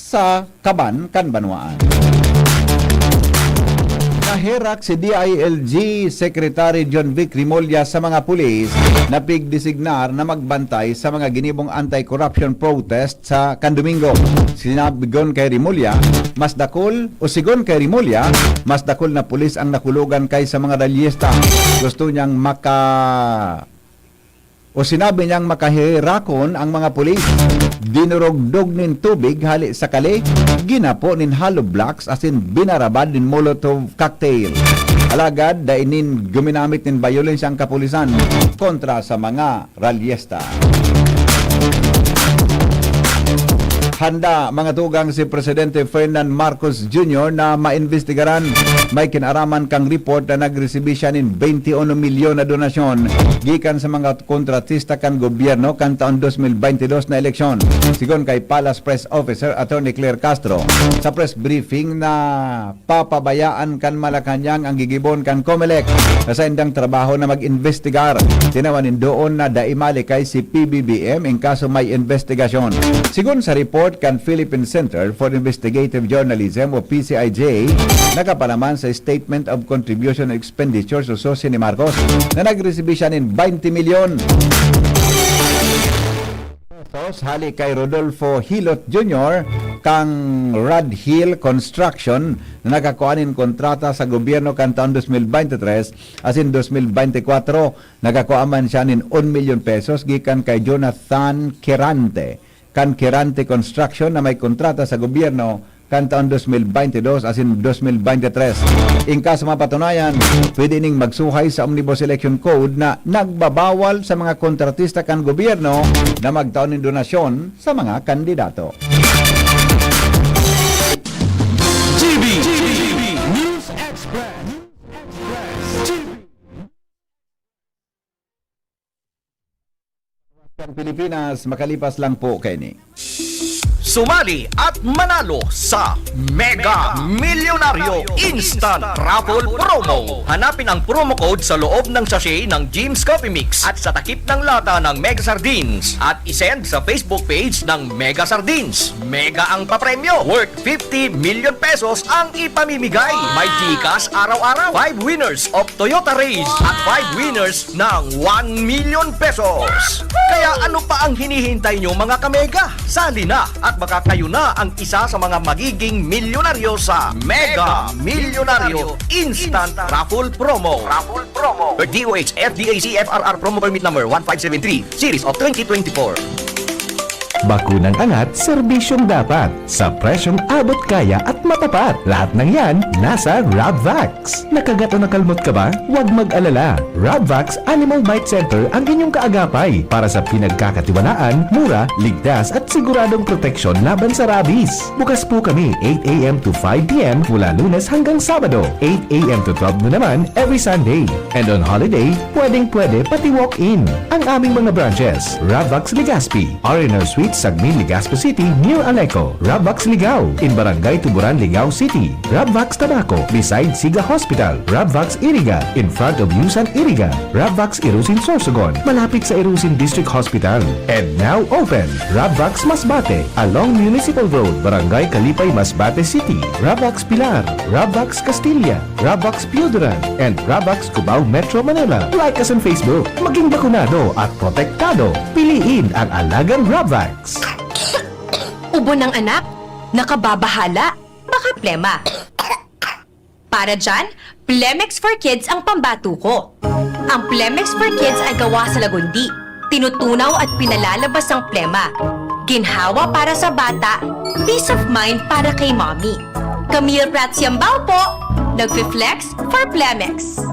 sa Kaban, Kanbanwaan. Nahirak si DILG Secretary John Vic Rimulya sa mga pulis na pigdesignar na magbantay sa mga ginibong anti-corruption protest sa Kandomingo. Sinabigon kay Rimulya, mas dakol mas dakol na pulis ang nakulugan kay sa mga ralyesta. Gusto niyang sinabi niyang makahirakon ang mga pulis. Dinurogdog nin tubig hali sa kali, ginapo nin hollow blocks asin binarabad nin Molotov cocktail. Alagad dainin guminamit nin violence ang kapulisan kontra sa mga ralyesta. Handa mga tugang si Presidente Ferdinand Marcos Jr. na mainvestigaran. May kinaraman kang report na nagresibi siya ng 21 milyon na donasyon gikan sa mga kontratista kan gobyerno kan taon 2022 na eleksyon. Sigon kay Palace Press Officer Attorney Claire Castro sa press briefing na papabayaan kan Malacanang ang gigibon kan COMELEC sa indang trabaho na mag-investigar. Tinawanin doon na daimali kay si PBBM in kaso may investigasyon. Sigon sa report kan Philippine Center for Investigative Journalism o PCIJ, nakapalaman sa Statement of Contribution and Expenditures o SOSI ni Marcos na nagresibi siya ng 20 milyon. Tos hali kay Rodolfo Hilot Jr. kang Rad Hill Construction na nakakuanin kontrata sa gobyerno kan taon 2023 as in 2024 nakakuaman siya nin 1 million pesos gikan kay Jonathan Kirante kan Kirante Construction na may kontrata sa gobyerno kan taon 2022 as in 2023. Ingka sa mapatunayan, pwede ning magsuhay sa Omnibus Election Code na nagbabawal sa mga kontratista kan gobyerno na magtaon ng donasyon sa mga kandidato. GB News Express. Pilipinas, makalipas lang po, Kenny. Sumali at manalo sa Mega Milyonaryo Instant Raffle Promo. Hanapin ang promo code sa loob ng sachet ng Jim's Coffee Mix at sa takip ng lata ng Mega Sardines at isend sa Facebook page ng Mega Sardines. Mega ang papremyo. Worth 50 million pesos ang ipamimigay. May Gcash araw-araw. 5 winners of Toyota Race at 5 winners ng 1 million pesos. Kaya ano pa ang hinihintay nyo mga kamega? Sali na at baka kayo na ang isa sa mga magiging milyonaryo sa Mega Milyonaryo Instant Raffle Promo. Raffle Promo. DOH FDAC FRR Promo Permit Number 1573 Series of 2024. Bakunang angat, serbisyong dapat. Sa presyong abot kaya at matapat. Lahat ng yan, nasa Rabvax. Nakagat o nakalmot ka ba? Huwag mag-alala. Rabvax Animal Bite Center ang inyong kaagapay para sa pinagkakatiwalaan, mura, ligtas at siguradong proteksyon laban sa rabies. Bukas po kami 8 a.m. to 5 p.m. mula Lunes hanggang Sabado. 8 a.m. to 12 na naman every Sunday. And on holiday, pwedeng-pwede pati walk-in. Ang aming mga branches, Rabvax Legazpi, R&R Suite Sagmin, Legazpi City, near Aleco. Rabvax Ligao, in Barangay Tuburan, Ligao City. Rabvax Tabaco, beside Siga Hospital. Rabvax Iriga, in front of Yusan Iriga. Rabvax Irusin Sorsogon, malapit sa Irusin District Hospital. And now open, Rabvax Masbate, along Municipal Road, Barangay Kalipay, Masbate City. Rabvax Pilar, Rabvax Castilla, Rabvax Pioduran, and Rabvax Cubao Metro Manila. Like us on Facebook, maging bakunado at protektado. Piliin ang alagang Rabvax. Ubo ng anak, nakababahala, baka plema. Para dyan, Plemex for Kids ang pambato ko. Ang Plemex for Kids ay gawa sa lagundi. Tinutunaw at pinalalabas ang plema. Ginhawa para sa bata, peace of mind para kay mommy. Camille Prats Yambao po, nagfi-flex for Plemex.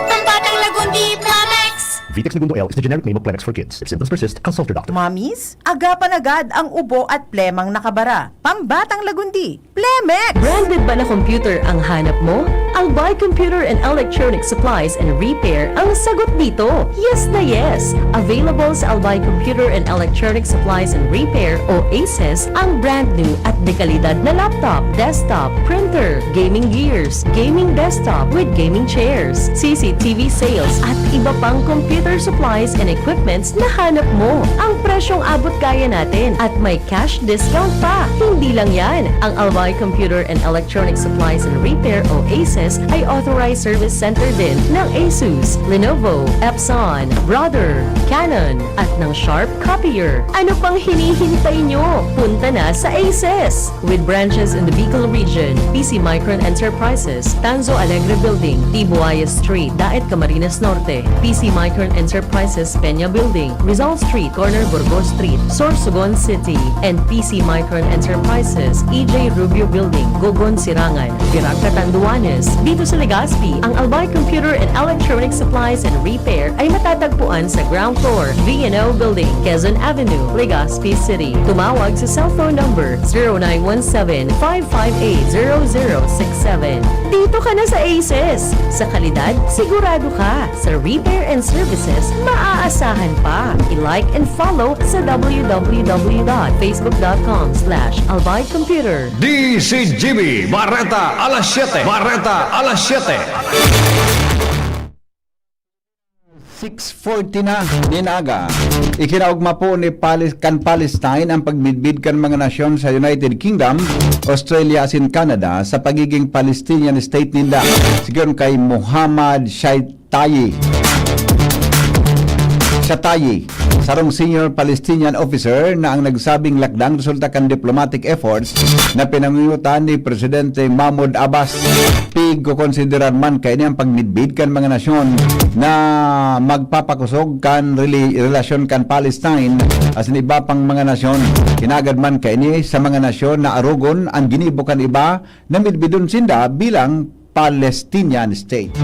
Pambatang lagundi, Plemex! Vitex Segundo L is the generic name of Plemex for kids. If symptoms persist, consult your doctor. Mommies, agapan agad ang ubo at plemang nakabara. Pambatang lagundi, Plemex! Branded ba na computer ang hanap mo? Albay Computer and Electronic Supplies and Repair ang sagot dito. Yes na yes! Available sa Albay Computer and Electronic Supplies and Repair o ACES ang brand new at dekalidad na laptop, desktop, printer, gaming gears, gaming desktop with gaming chairs, CCTV sales at iba pang computer supplies and equipments na hanap mo. Ang presyong abot kaya natin at may cash discount pa. Hindi lang yan. Ang Albay Computer and Electronic Supplies and Repair o ACES ay authorized service center din ng ASUS, Lenovo, Epson, Brother, Canon at ng Sharp Copier. Ano pang hinihintay nyo? Punta na sa ACES! With branches in the Bicol region, PC Micron Enterprises, Tanzo Alegre Building, Tibuaya Street, Daet Camarines Norte, PC Micron Enterprises Peña Building, Rizal Street, Corner Burgos Street, Sorsogon City, and PC Micron Enterprises, EJ Rubio Building, Gogon Sirangan, Virac Catanduanes. Dito sa Legazpi, ang Albay Computer and Electronic Supplies and Repair ay matatagpuan sa ground floor, V&O Building, Quezon Avenue, Legazpi City. Tumawag sa cellphone number 0917-558-0067. Dito ka na sa ACES. Sa kalidad, sigurado ka. Sa repair and services, maaasahan pa. I-like and follow sa www.facebook.com/albaycomputer. DCGB Barreta alas 7. Barreta alas 7. 6:40 na ninaga. Ikinaugma po ni Palestine ang pagbidbid kan mga nasyon sa United Kingdom, Australia at Canada sa pagiging Palestinian state nila. Sigon kay Muhammad Shatayi. sarong senior Palestinian officer na ang nagsabing lakdang resulta kan diplomatic efforts na pinangungutan ni Presidente Mahmoud Abbas. Pig ko konsiderar man kay niyang pagnidbid kan mga nasyon na magpapakusog kan relasyon kan Palestine as iba pang mga nasyon. Hinagad man kay ni sa mga nasyon na arugon ang ginibukan iba na midbidon sinda bilang Palestinian state.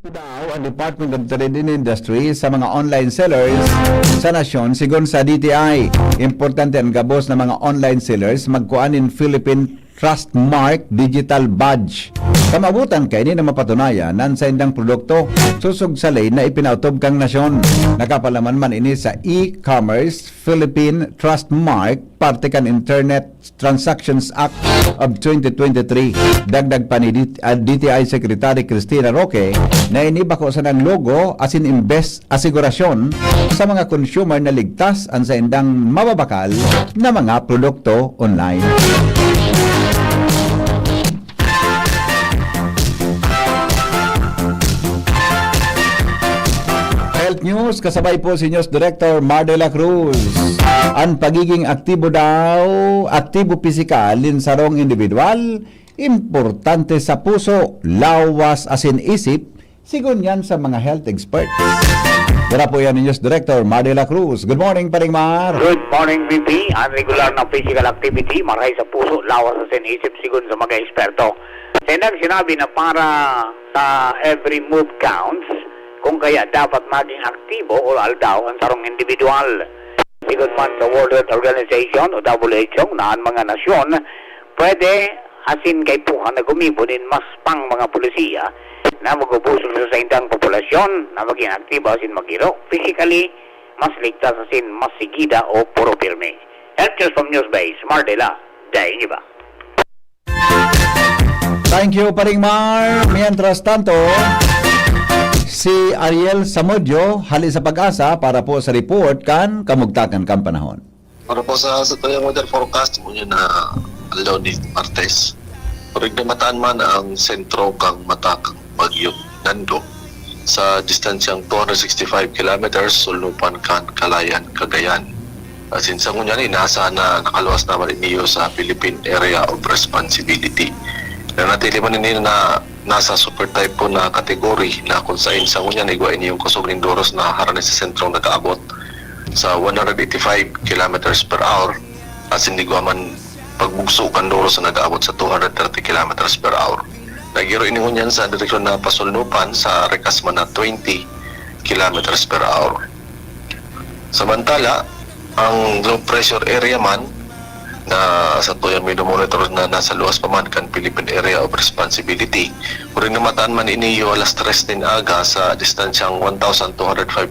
Daw ang Department of Trade and Industry sa mga online sellers sa nasyon sigon sa DTI. Importante ang gabos na mga online sellers magkuan in Philippine Trust Mark Digital Badge. Kamabutan kay ni na mapatunayan nan sa indang produkto susog sa lay na ipinautob kang nasyon. Nakapalaman man ini sa E-Commerce Philippine Trust Mark parte kan Internet Transactions Act of 2023. Dagdag pa ni DTI Secretary Cristina Roque na inibako sa ng logo as in invest asigurasyon sa mga consumer na ligtas ang sa indang mababakal na mga produkto online. Health News, kasabay po si News Director Mar de la Cruz. Ang pagiging aktibo pisikal din sarong individual, importante sa puso, lawas asin isip, sigon yan sa mga health experts. Dara po yan ni News Director Mar de la Cruz. Good morning, Paring Mar. Good morning, VP. Ang regular na physical activity, maray sa puso, lawas asin isip, sigon sa mga eksperto. Sinabi na para sa every move counts, kung kaya dapat maging aktibo o aldaw ang sarong individual. Sigon man sa World Health Organization o WHO na ang mga nasyon, pwede asin kay puhan na gumibunin mas pang mga polisiya na magubusog sa indang populasyon na maging aktibo asin magiro. Physically, mas ligtas asin mas sigida o puro pirme. Health News from Newsbase, Mardela, dahin niyo ba? Thank you, Paring Mar. Mientras tanto, si Ariel Samudyo, hali sa Pag-asa para po sa report kan kamugtakan kang panahon. Para po sa tuyang weather forecast mo yun na alaw ni Martes. Parig na mataan man ang sentro kang matakang bagyong Nando sa distansyang 265 kilometers sulupan kan Kalayan, Cagayan. Asin sa ngunyan, nasa na nakaluwas naman iniyo sa Philippine Area of Responsibility. Na natili man ninyo na nasa super type po na kategory na kung saan sa ngunyan igwain yung kusog ng Doros na harani sa sentrong nag-aabot sa 185 kilometers per hour as hindi man pagbugso kan Doros na nag-aabot sa 230 kilometers per hour. Nagiro ini ngunyan sa direksyon na pasulnupan sa rekasman na 20 kilometers per hour. Samantala, ang low pressure area man na sa tuyang may monitor na nasa luwas pa man kan Philippine Area of Responsibility. Kung namataan man iniyo alas 3 din aga sa distansyang 1,205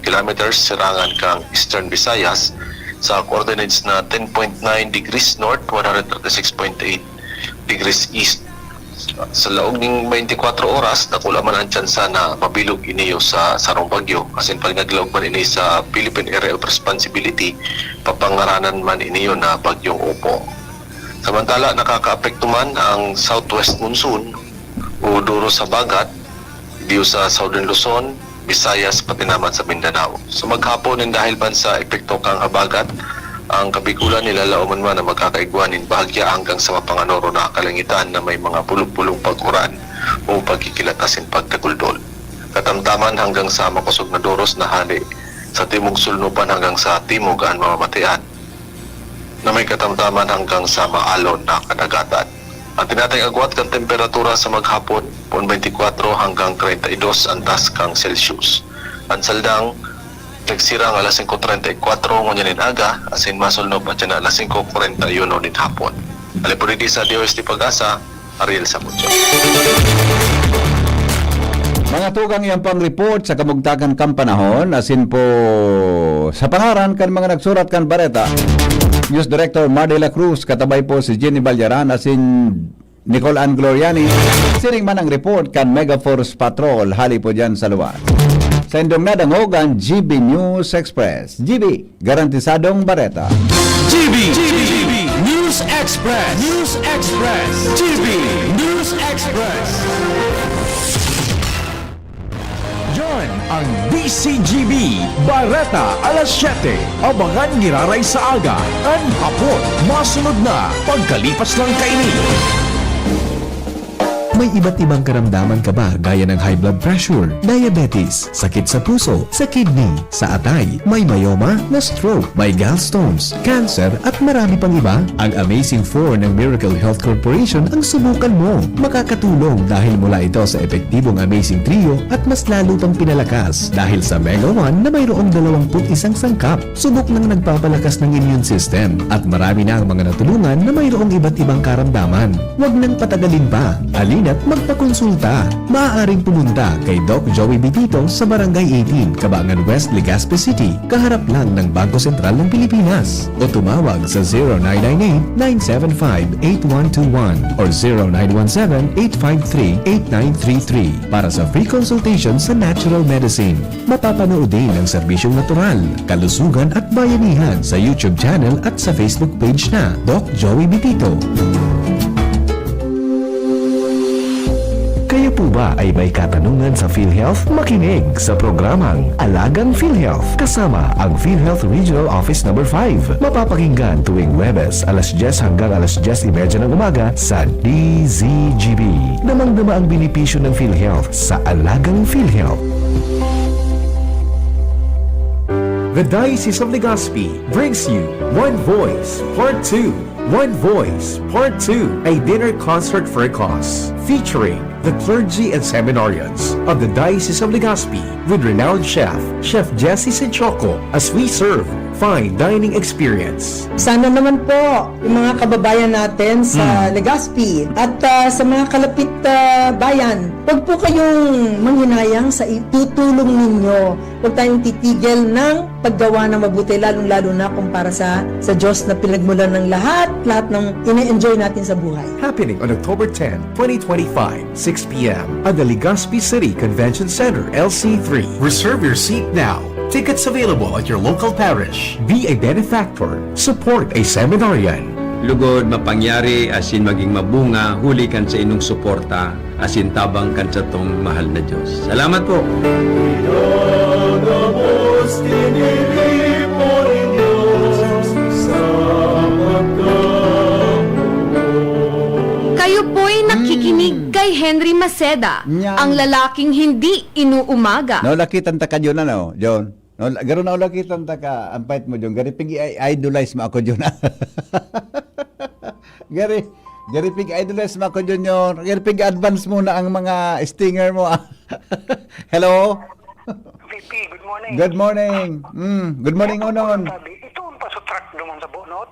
kilometers sirangan kang Eastern Visayas sa coordinates na 10.9 degrees north, 136.8 degrees east. Sa laog ng 24 oras, nakula man ang tsansa na mabilog iniyo sa sarong bagyo. Asin pag naglaog man ini sa Philippine Area of Responsibility, papangaranan man iniyo na bagyong Opo. Samantala, nakaka-apekto man ang southwest monsoon o duro sa bagat, diyo sa Southern Luzon, Visayas, pati naman sa Mindanao. So maghapon din dahil man sa epekto kang habagat, ang Kabikulan nilalauman man na magkakaigwanin bahagya hanggang sa mapanganoro na kalangitan na may mga pulong-pulong pag-uran o pagkikilatasin pagtaguldol. Katamtaman hanggang sa makusog na Doros na hali sa timog sulnupan hanggang sa timog ang mamamatian na may katamtaman hanggang sa maalon na kadagatan. Ang tinatay agwat kang temperatura sa maghapon 24 hanggang 32 ang taas kang Celsius. Ang saldang nagsirang alas 5:34 ngunyanin aga asin masulnob at yan alas 5:41 din hapon. Alipuridi sa DOST Pag-asa, Ariel Samudyo. Mga tugang yang pang report sa kamugtakan kang panahon asin po sa pangaran kan mga nagsurat kan bareta. News Director Mar de la Cruz, katabay po si Jenny Balyaran asin Nicole Ann Gloriani. Siring man ang report kan Megaforce Patrol hali po dyan sa luwas. Sa indong nadangogan, GB News Express. GB, garantisadong bareta. GB News News Express. News Express. GB News Express. Yan ang DCGB Bareta alas 7. Abangan niraray sa aga. Ang hapon, masunod na pagkalipas ng kainin. May iba't ibang karamdaman ka ba gaya ng high blood pressure, diabetes, sakit sa puso, sa kidney, sa atay, may myoma, na stroke, may gallstones, cancer at marami pang iba? Ang Amazing 4 ng Miracle Health Corporation ang subukan mo. Makakatulong dahil mula ito sa epektibong Amazing Trio at mas lalo pang pinalakas dahil sa Mega 1 na mayroong 21 sangkap. Subok nang nagpapalakas ng immune system at marami na ang mga natulungan na mayroong iba't ibang karamdaman. Huwag nang patagalin pa. At magpakonsulta. Maaaring pumunta kay Doc Joey Bitito sa Barangay 18, Cabangan West, Legazpi City, kaharap lang ng Bangko Sentral ng Pilipinas. O tumawag sa 0998-975-8121 or 0917-853-8933 para sa free consultation sa natural medicine. Mapapanood din ang serbisyong natural, kalusugan at bayanihan sa YouTube channel at sa Facebook page na Doc Joey Bitito. Kayo po ba ay may katanungan sa PhilHealth? Makinig sa programang Alagang PhilHealth kasama ang PhilHealth Regional Office No. 5. Mapapakinggan tuwing Huwebes alas 10 hanggang alas 10:30 ng umaga sa DZGB. Damang-dama ang benepisyo ng PhilHealth sa Alagang PhilHealth. The Diocese of Legazpi brings you One Voice Part 2. One Voice Part 2, a dinner concert for a cause, featuring the clergy and seminarians of the Diocese of Legazpi with renowned chef, Chef Jesse Sinchoco, as we serve fine dining experience. Sana naman po yung mga kababayan natin sa Legazpi at sa mga kalapit bayan, huwag po kayong manghinayang sa itutulong ninyo. Huwag tayong titigil ng paggawa ng mabuti, lalong-lalo na kumpara sa Diyos na pinagmulan ng lahat ng ine-enjoy natin sa buhay. Happening on October 10, 2025, 6 p.m. at the Legazpi City Convention Center, LC3. Reserve your seat now. Tickets available at your local parish. Be a benefactor. Support a seminarian. Lugod mapangyari asin maging mabunga, huli kan sa inong suporta, asin tabang kan sa tong mahal na Diyos. Salamat po! Kayo po'y nakikinig kay Henry Maceda, ang lalaking hindi inuumaga. No, lakitan ta ka John, ano, John? No, garo na lakitan ta ka, ang pait mo John. Gari pig idolize mo ako John. Gari pig idolize mo ako John yun. Gari pig advance muna ang mga stinger mo. Hello? VP, good morning. Good morning. Good morning, Unon. Ito ang pasutrak naman sa bunot.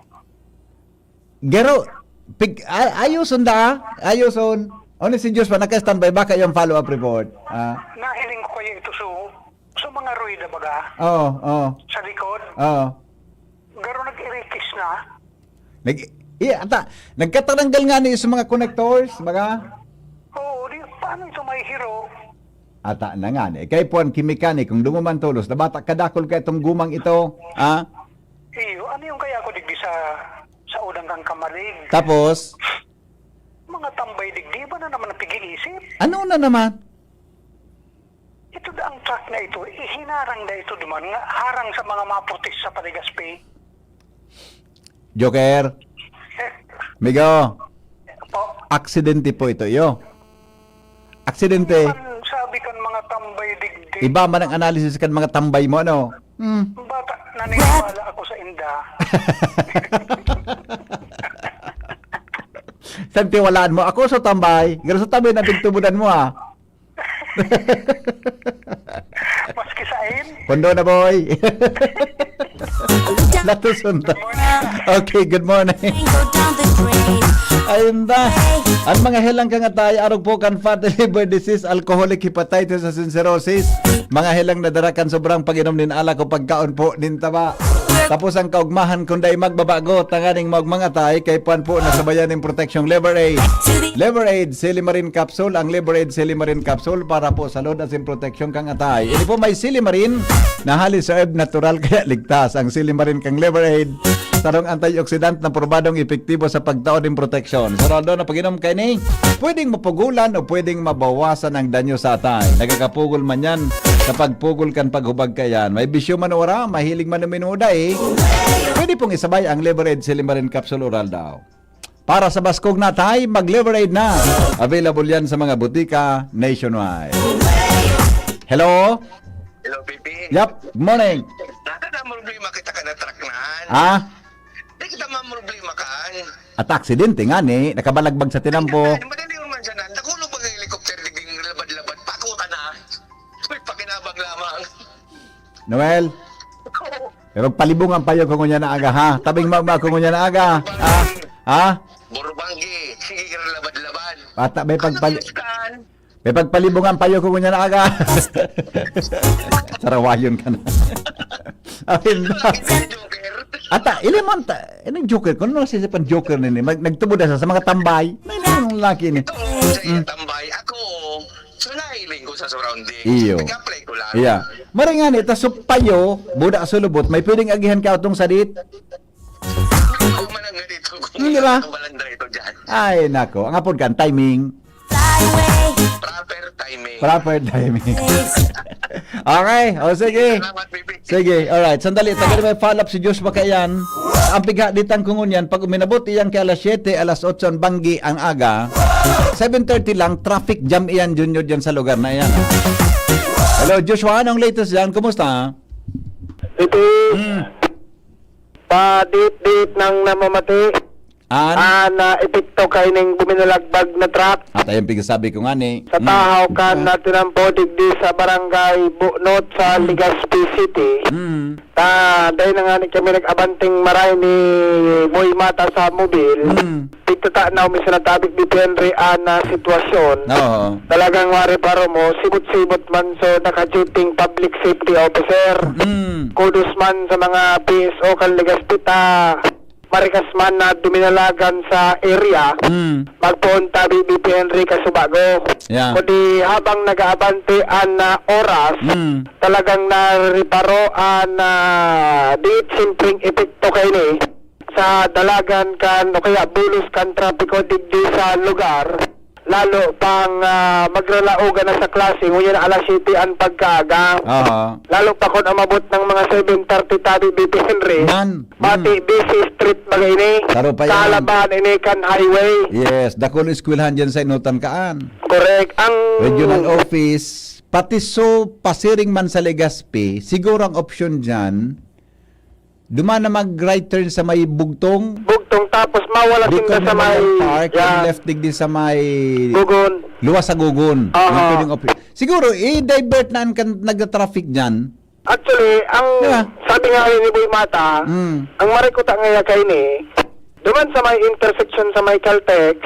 Garo, pig, ayuson da, ayuson. Ano si Diyos pa, naka-standby, baka yung follow-up report. Nahiling ko kayo ito sa mga ruida baga. Oo. Sa likod. Oo. Garo nag-irikis na. Nagkatanggal nga niyo sa mga connectors, baga? Oo, paano ito may hero? Ata na nga ni. Kay Puan Kimikani, kung dumuman tulos, na bata kadakol ka itong gumang ito, Iyo, ano yung kaya ko digdi sa udang kang kamalig? Tapos? Mga tambay digdi ba na naman napig-iisip? Ano na naman? Ito da ang truck na ito, hinarang na ito duman, nga harang sa mga maputis sa Legazpi. Joker? Migo? Aksidente po ito, yo. Aksidente. Sabi kan mga tambay digdi. Iba man ang analysis kan mga tambay mo, ano? Bata, naniniwala ako sa inda. Saan tiwalaan mo? Ako sa tambay. Garo sa tambay na bigtumudan mo, Maski sain? Kondo na, boy. Natusunta. Okay, good morning. Ayun ba? Ang mga helang kangatay, arog po kan fatty liver disease, alcoholic hepatitis at cirrhosis. Mga helang nadarakan sobrang pag-inom nin ala ko pagkaon po nin taba. Tapos ang kaugmahan kunday magbabago, tanganing magmangatay, kay puan po nasabayan ng proteksyong Liver Aid. Liver Aid, Silimarin Capsule, ang Liver Aid Silimarin Capsule para po sa load asin proteksyon kang atay. Ini po may Silimarin na halis sa herb natural kaya ligtas ang Silimarin kang Liver Aid. Tarong antioxidant na probadong epektibo sa pagtaod ng proteksyon. Sarado na pag-inom kay ni, pwedeng mapugulan o pwedeng mabawasan ang danyo sa atay. Nagakapugol man yan sa pagpugol kan paghubag kayan. May bisyo man ora, mahilig man minuda pwede pong isabay ang Liverade Silimarin Capsule Oral daw. Para sa Baskog Natay, mag-Liverade na. Available yan sa mga butika nationwide. Hello? Hello, baby. Yep, good morning. Nata na problema kita ka na truck naan. Ah? Di kita problema kaan. At aksidente nga ni, nakabalagbag sa tinampo. Madali man siya nan. Nakulong pag helicopter diging labad-labad. Pakuta na. May pakinabang lamang. Noel? Pero palibungan pa yun kung ngunya na aga, ha? Tabing mama kung ngunya na aga. Ha? Burubanggi. Sige ka labad-labad. Bata, may pagpalibungan pa yun kung ngunya na aga. Sarawayon ka na. Akin na. Ata, ilimon ta. Anong joker? Kung ano sisipan joker nini? Nagtubo na sa mga tambay. May nang laki ni. Ito, sa tambay. Ako, sunahiling ko sa surrounding. Iyo. Nag-apply ko lang. Iya. Maringan ita supayo, buda sa lubot, may pwedeng agihan ka utong sadit. Ako man ang ganito. Hindi ba? Balandra ito dyan. Ay, nako. Ang apod kan, timing. Proper timing. Proper timing. Okay, o sige. Sige, alright. Sandali, tagal may follow-up si Joshua Kayan. Ang pigha ditang kungon yan, pag uminabot iyang kay alas 7, alas 8 ang banggi ang aga, 7:30 lang, traffic jam iyan, Junior, dyan sa lugar na yan. Hello, Joshua, anong latest dyan? Kumusta? Ito, pa-date ng namamati. Na epekto kay ning buminalagbag na truck. At ayun pigasabi ko nga ni. Sa tahaw kan natin ang digdi sa barangay Bunot sa Legazpi City. Dahil na nga ni kami nag-abanting maray ni Boy Mata sa mobil. Tigtata na umisa na tabik di Henry na sitwasyon. Oo. Talagang wari paro mo, sibot-sibot man so naka-duting public safety officer. Kudos man sa mga PSO kan Legazpi marikas man na duminalagan sa area, magpunta BBP Henry Kasubago. Yeah. Kundi habang nag-aabante na oras, talagang nariparo di simpleng epekto kayo ni sa dalagan kan o kaya bulos kan trapiko digdi sa lugar. Lalo pang magralaogan na sa klase, nguyan alas 7 ang pagkaaga. Lalo pa kung amabot ng mga 7:30 tabi BP Henry. Pati busy street bagay ni. Kalaban ini kan highway. Yes, dakon eskwelahan dyan sa Inutan Kaan. Correct. Ang regional office, pati so pasiring man sa Legazpi, siguro ang option dyan, duman na mag-right turn sa may bugtong. Tapos mawala sinda sa may park, left digdi sa may Gugun. Luwas sa Gugun. Siguro, i-divert na ang nag-traffic dyan. Actually, ang sabi nga ni Boy Mata, ang marikuta nga kay ni, duman sa may intersection sa may Caltex,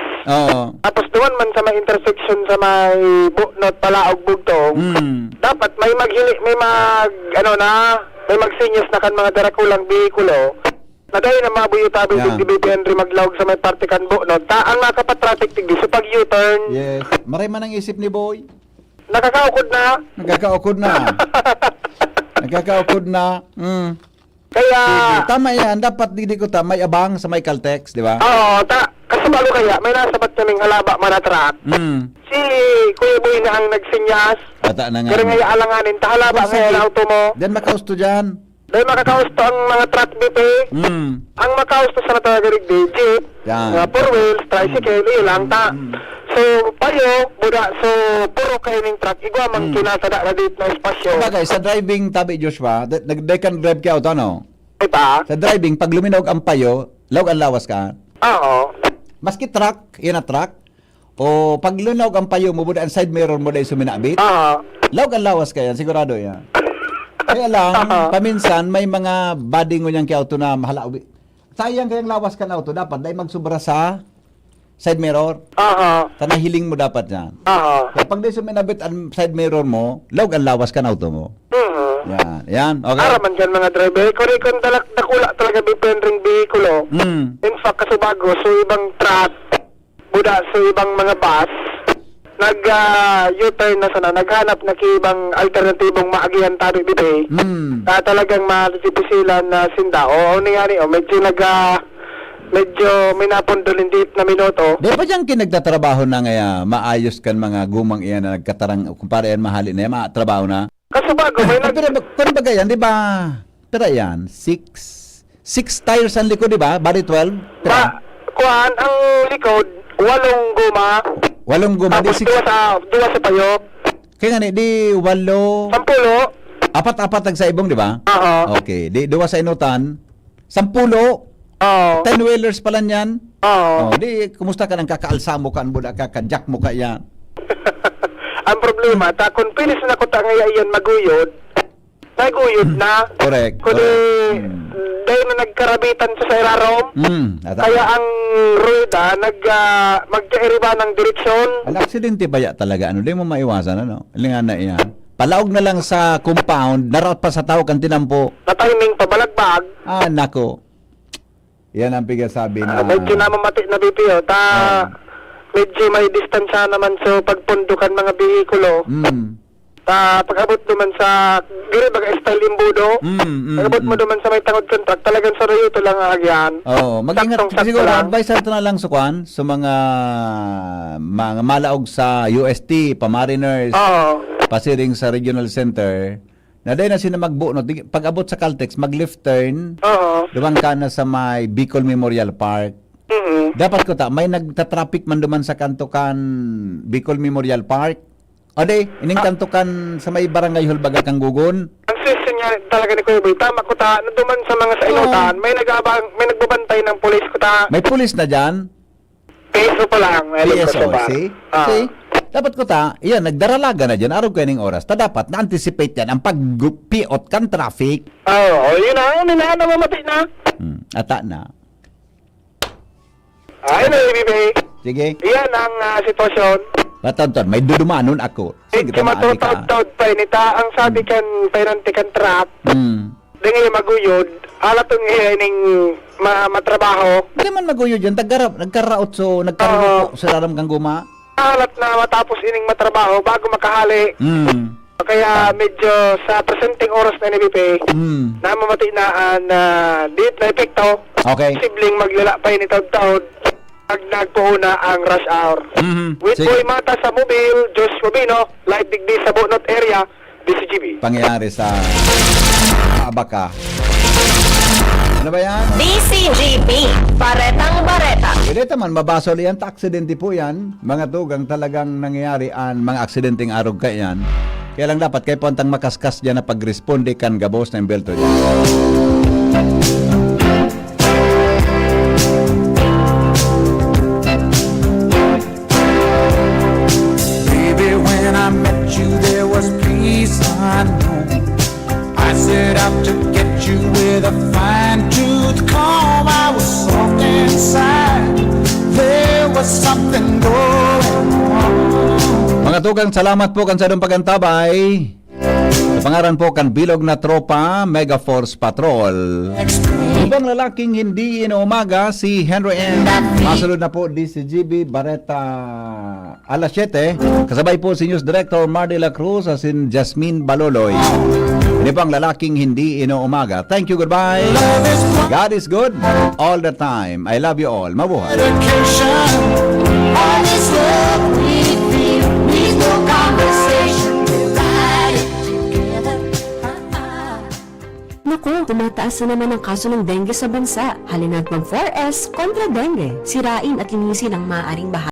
tapos duman man sa may intersection sa may Bunot, Palaog, Bugtong, dapat may may magsinyas na kan mga darakulang bihikulo, na dahil na mabuyo-tabi di BB Henry maglawag sa may parte kan Bunot, ang nakapatraffic tigdi sa pag-U-turn. Yes. Maray man ang isip ni Boy. Nakakaukod na. Nagkakaukod na. Kaya tama yan, dapat di ko may abang sa may Caltex, di ba? Oo, kasi bago kaya may nasabat kaming halaba man na truck. Si Kuya Boy na ang nagsinyas. Bata na nga. Pero ngayon alanganin, halaba ngayon auto mo. Then makausto dyan. Dahil makakausto ang mga truck BP. Ang makausto sa natagarig di jeep, mga 4 wheels, tricycle, ilang So, payo, buda, so, puro kayo ng truck. Igwa mang kinasada na dito na espasyo. Bagay, sa driving tabi, Joshua, they can drive ka out, ano? Sa driving, pag luminog ang payo, lawag ang lawas ka. Oo. Maski truck, yan na truck, o pag luminog ang payo mo, buda ang side mirror mo dahil suminabit, lawag ang lawas ka yan, sigurado yan. Kaya lang, paminsan, may mga body nyo niyang auto na mahala. Sayang kayang lawas ka na auto, dapat dahil magsubra sa side mirror. Tanahiling mo dapat yan. Kaya pag di suminabit ang side mirror mo, lawag ang lawas ka na auto mo. Yan, okay. Araman dyan mga driver. Kung nakula talaga depending vehikulo. In fact, kasi bago, so ibang truck, buda, so ibang mga bus, nag-U-turn na sana, naghanap na kibang alternatibong maagihan tabi bibe. Talagang matipisilan na sinda. O nga ni, medyo may napundol hindi na minuto. Di ba dyan kinagtatrabaho na nga maayos kan mga gumang iyan na nagkatarang kumpara yan mahali na yan, matrabaho na? Kaso bago, may Pero ba yan, di ba? Pero yan, 6 tires ang likod, di ba? Bali 12? Kuhan, ang likod, 8 guma. 8 guma, di Tapos 6. duwa sa payo. Kaya nga di 8. 10. Apat sa ibong, di ba? Oo. Okay, di 2 sa inutan. 10. Oo. 10-wheelers pala niyan. Oo. Di, kumusta ka nang kakaalsa mo ka, buda ka, jack mo ka yan. Ang problema, kung pinis na ko tangaya iyan maguyod, naguyod na. Correct. Kundi, dahil na nagkarabitan sa irarom, kaya ang rueda, magkairiba ng direksyon. Ang aksidente ba ya talaga? Ano, di mo maiwasan, ano? Lingan na iyan. Palaog na lang sa compound, narat pa sa tao kan tinampo. Natiming pabalagbag. Nako. Yan ang pigasabi na... medyo namamati na BPO. Medyo may distansya naman sa pagpundukan mga bihikulo. Pag-abot naman sa giri baga style imbudo. Pag-abot mo naman sa may tangod contract, talagang sa rayuto lang ang agyan. Oo, mag-ingat. Siguro, advice natin na lang sa kwan, sa mga malaog sa UST, pa-mariners, pasiring sa regional center, na dahil na sila magbuo, pag-abot sa Caltex, mag-left turn, duman ka na sa may Bicol Memorial Park. Dapat ko may nagtatraffic man duman sa kantukan Bicol Memorial Park. O de, ining kantukan sa may barangay Hulbaga kang Gugon. Ang session niya talaga ni Kuya Boy, tama ko duman sa mga sa inutan, may nagbabantay ng pulis ko May pulis na dyan? PSO pa lang. PSO, see? Dapat ko iyan, nagdaralaga na dyan, araw kayo oras. Dapat na-anticipate yan ang pag-piot kan traffic. Yun na, namamati na. Ata na. Ay, nalibibay. Sige. Iyan ang sitwasyon. Matonton, may dudumanon ako. Sige, Medyo matutawd pa nita ang sabi kan painanti kan trap. Dengan maguyod, alatong ining matrabaho. Hindi man maguyod yan, nagkaraot so, nagkaraot sa laram kang guma. Alat na matapos ining matrabaho bago makahali. Kaya medyo sa presenting oras na NBP, namamati na date na epekto. Okay. Sibling maglala pa ni taod-taod pag nagpuuna ang rush hour. With Boy Mata sa Mobile, Josh Mobino, live digdi sa Bonot area, DCGB. Pangyayari sa Abaka. Ano ba yan? DCGB, Baretang Bareta. Pwede naman, mabasol yan, aksidente po yan. Mga tugang talagang nangyayari mga aksidenteng arog ka yan. Kaya lang dapat kayo puntang makaskas dyan na pag-responde kan gabos na imbelto dyan. Baby, when I met you, there was peace unknown. I set out to get you with a fine-tooth comb. I was soft inside. There was something going on. Mga tugang, salamat po kan sa inyong pagantabay. Sa pangaran po kan bilog na tropa, Mega Force Patrol. Ibang lalaking hindi inuumaga, si Henry M. Masunod na po DCGB Bareta alas 7. Kasabay po si News Director Mar de la Cruz at si Jasmine Baloloy. Ini pang lalaking hindi inuumaga. Thank you, goodbye. God is good all the time. I love you all. Mabuhay. All this love we feel needs no conversation. We ride it together. Naku, tumataas na naman ang kaso ng dengue sa bansa. Halina't mag 4S kontra dengue. Sirain at linisin ang maaaring bahagi